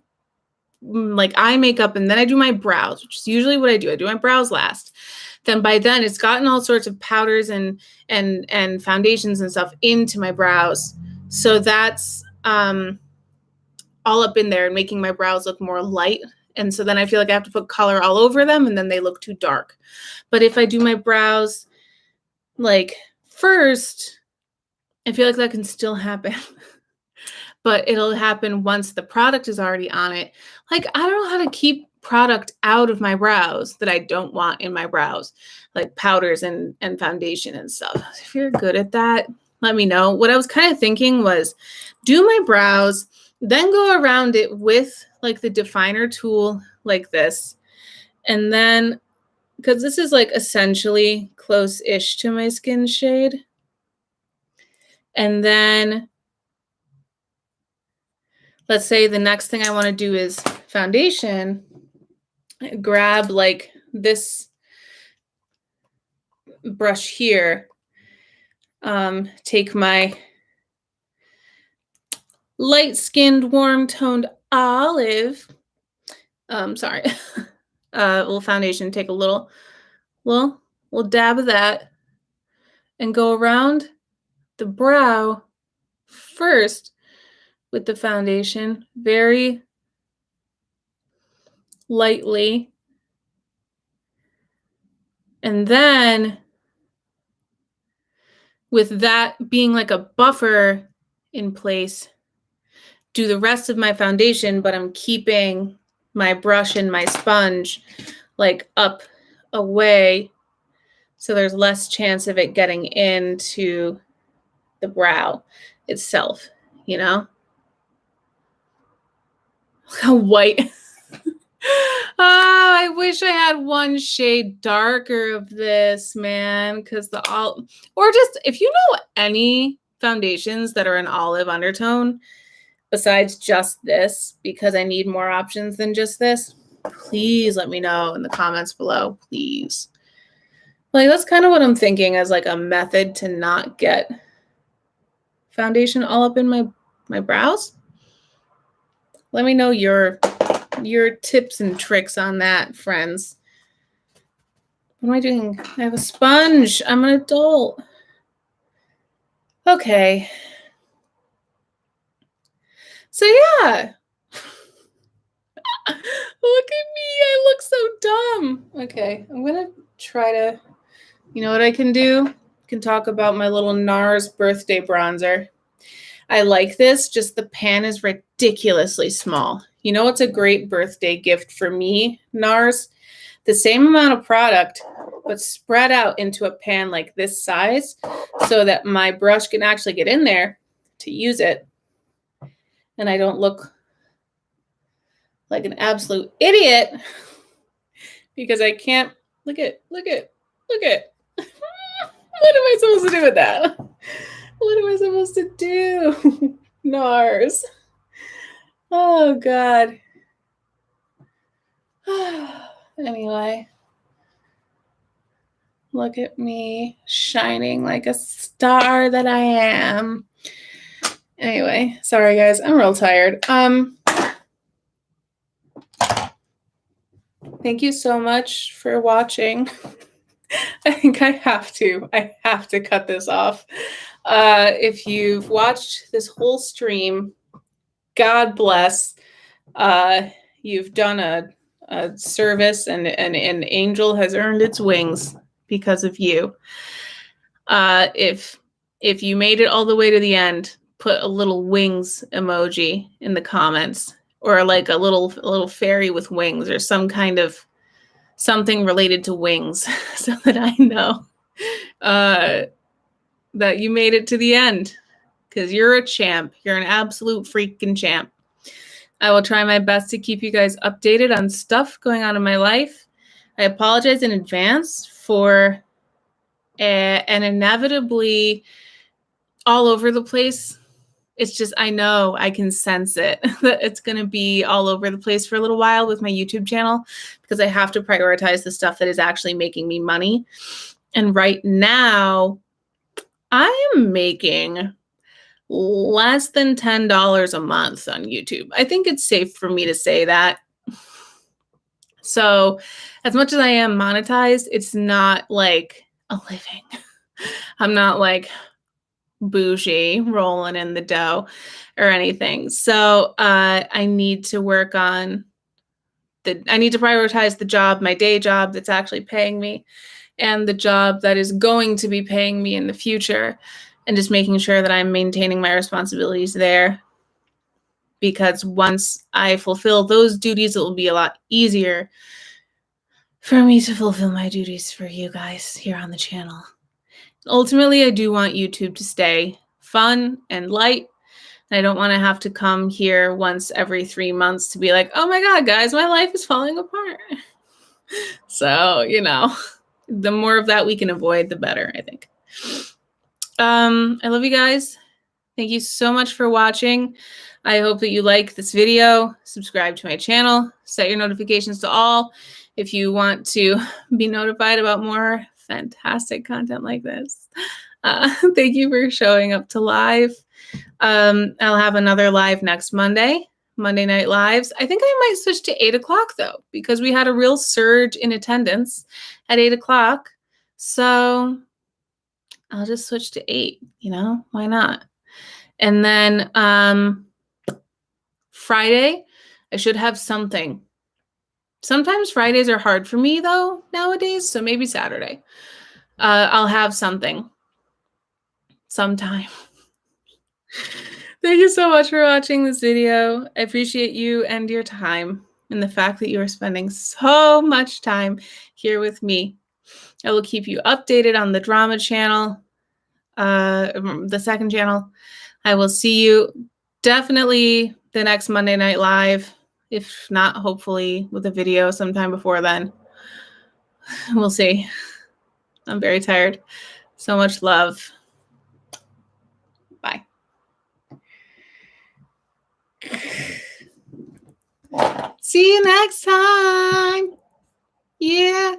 like eye makeup and then I do my brows, which is usually what I do my brows last, then by then it's gotten all sorts of powders and foundations and stuff into my brows. So that's all up in there and making my brows look more light. And so then I feel like I have to put color all over them, and then they look too dark. But if I do my brows like first, I feel like that can still happen. But it'll happen once the product is already on it. Like, I don't know how to keep product out of my brows that I don't want in my brows, like powders and foundation and stuff. If you're good at that, let me know. What I was kind of thinking was do my brows, then go around it with like the definer tool like this. And then, because this is like essentially close-ish to my skin shade. And then let's say the next thing I want to do is foundation. Grab like this brush here. Take my light-skinned, warm-toned olive. Sorry. Little foundation. Take a little dab of that and go around the brow first with the foundation, very lightly. And then with that being like a buffer in place, do the rest of my foundation, but I'm keeping my brush and my sponge like up away, so there's less chance of it getting into the brow itself, you know? Look how white. Oh, I wish I had one shade darker of this, man, because or just if you know any foundations that are an olive undertone besides just this, because I need more options than just this, please let me know in the comments below, please. Like, that's kind of what I'm thinking as like a method to not get foundation all up in my brows. Let me know your tips and tricks on that, friends. What am I doing? I have a sponge. I'm an adult. Okay. So yeah. Look at me. I look so dumb. Okay. I'm going to try to, you know what I can do? I can talk about my little Nars birthday bronzer. I like this. Just the pan is ridiculously small. You know what's a great birthday gift for me, Nars? The same amount of product, but spread out into a pan like this size so that my brush can actually get in there to use it. And I don't look like an absolute idiot because I can't, look at. What am I supposed to do with that? What am I supposed to do? Nars. Oh, God. Anyway. Look at me shining like a star that I am. Anyway, sorry guys, I'm real tired. Thank you so much for watching. I think I have to cut this off. If you've watched this whole stream, God bless. You've done a service, and an angel has earned its wings because of you. If you made it all the way to the end, put a little wings emoji in the comments, or like a little fairy with wings, or some kind of something related to wings, so that I know that you made it to the end, because you're a champ. You're an absolute freaking champ. I will try my best to keep you guys updated on stuff going on in my life. I apologize in advance for an inevitably all over the place. It's just, I know, I can sense it, that it's going to be all over the place for a little while with my YouTube channel, because I have to prioritize the stuff that is actually making me money. And right now, I am making less than $10 a month on YouTube. I think it's safe for me to say that. So as much as I am monetized, it's not like a living. I'm not like bougie rolling in the dough or anything. So I need to work on I need to prioritize the job, my day job that's actually paying me, and the job that is going to be paying me in the future, and just making sure that I'm maintaining my responsibilities there. Because once I fulfill those duties, it will be a lot easier for me to fulfill my duties for you guys here on the channel. Ultimately, I do want YouTube to stay fun and light. I don't want to have to come here once every 3 months to be like, oh my God, guys, my life is falling apart. So, you know, the more of that we can avoid, the better, I think. I love you guys. Thank you so much for watching. I hope that you like this video. Subscribe to my channel. Set your notifications to all if you want to be notified about more fantastic content like this. Thank you for showing up to live. I'll have another live next Monday Night Lives. I think I might switch to 8 o'clock though, because we had a real surge in attendance at 8 o'clock. So I'll just switch to 8, you know, why not? And then Friday, I should have something. Sometimes Fridays are hard for me though nowadays, so maybe Saturday. I'll have something sometime. Thank you so much for watching this video. I appreciate you and your time, and the fact that you are spending so much time here with me. I will keep you updated on the drama channel, the second channel. I will see you definitely the next Monday Night Live, if not, hopefully with a video sometime before then. We'll see. I'm very tired. So much love. Bye. See you next time. Yeah.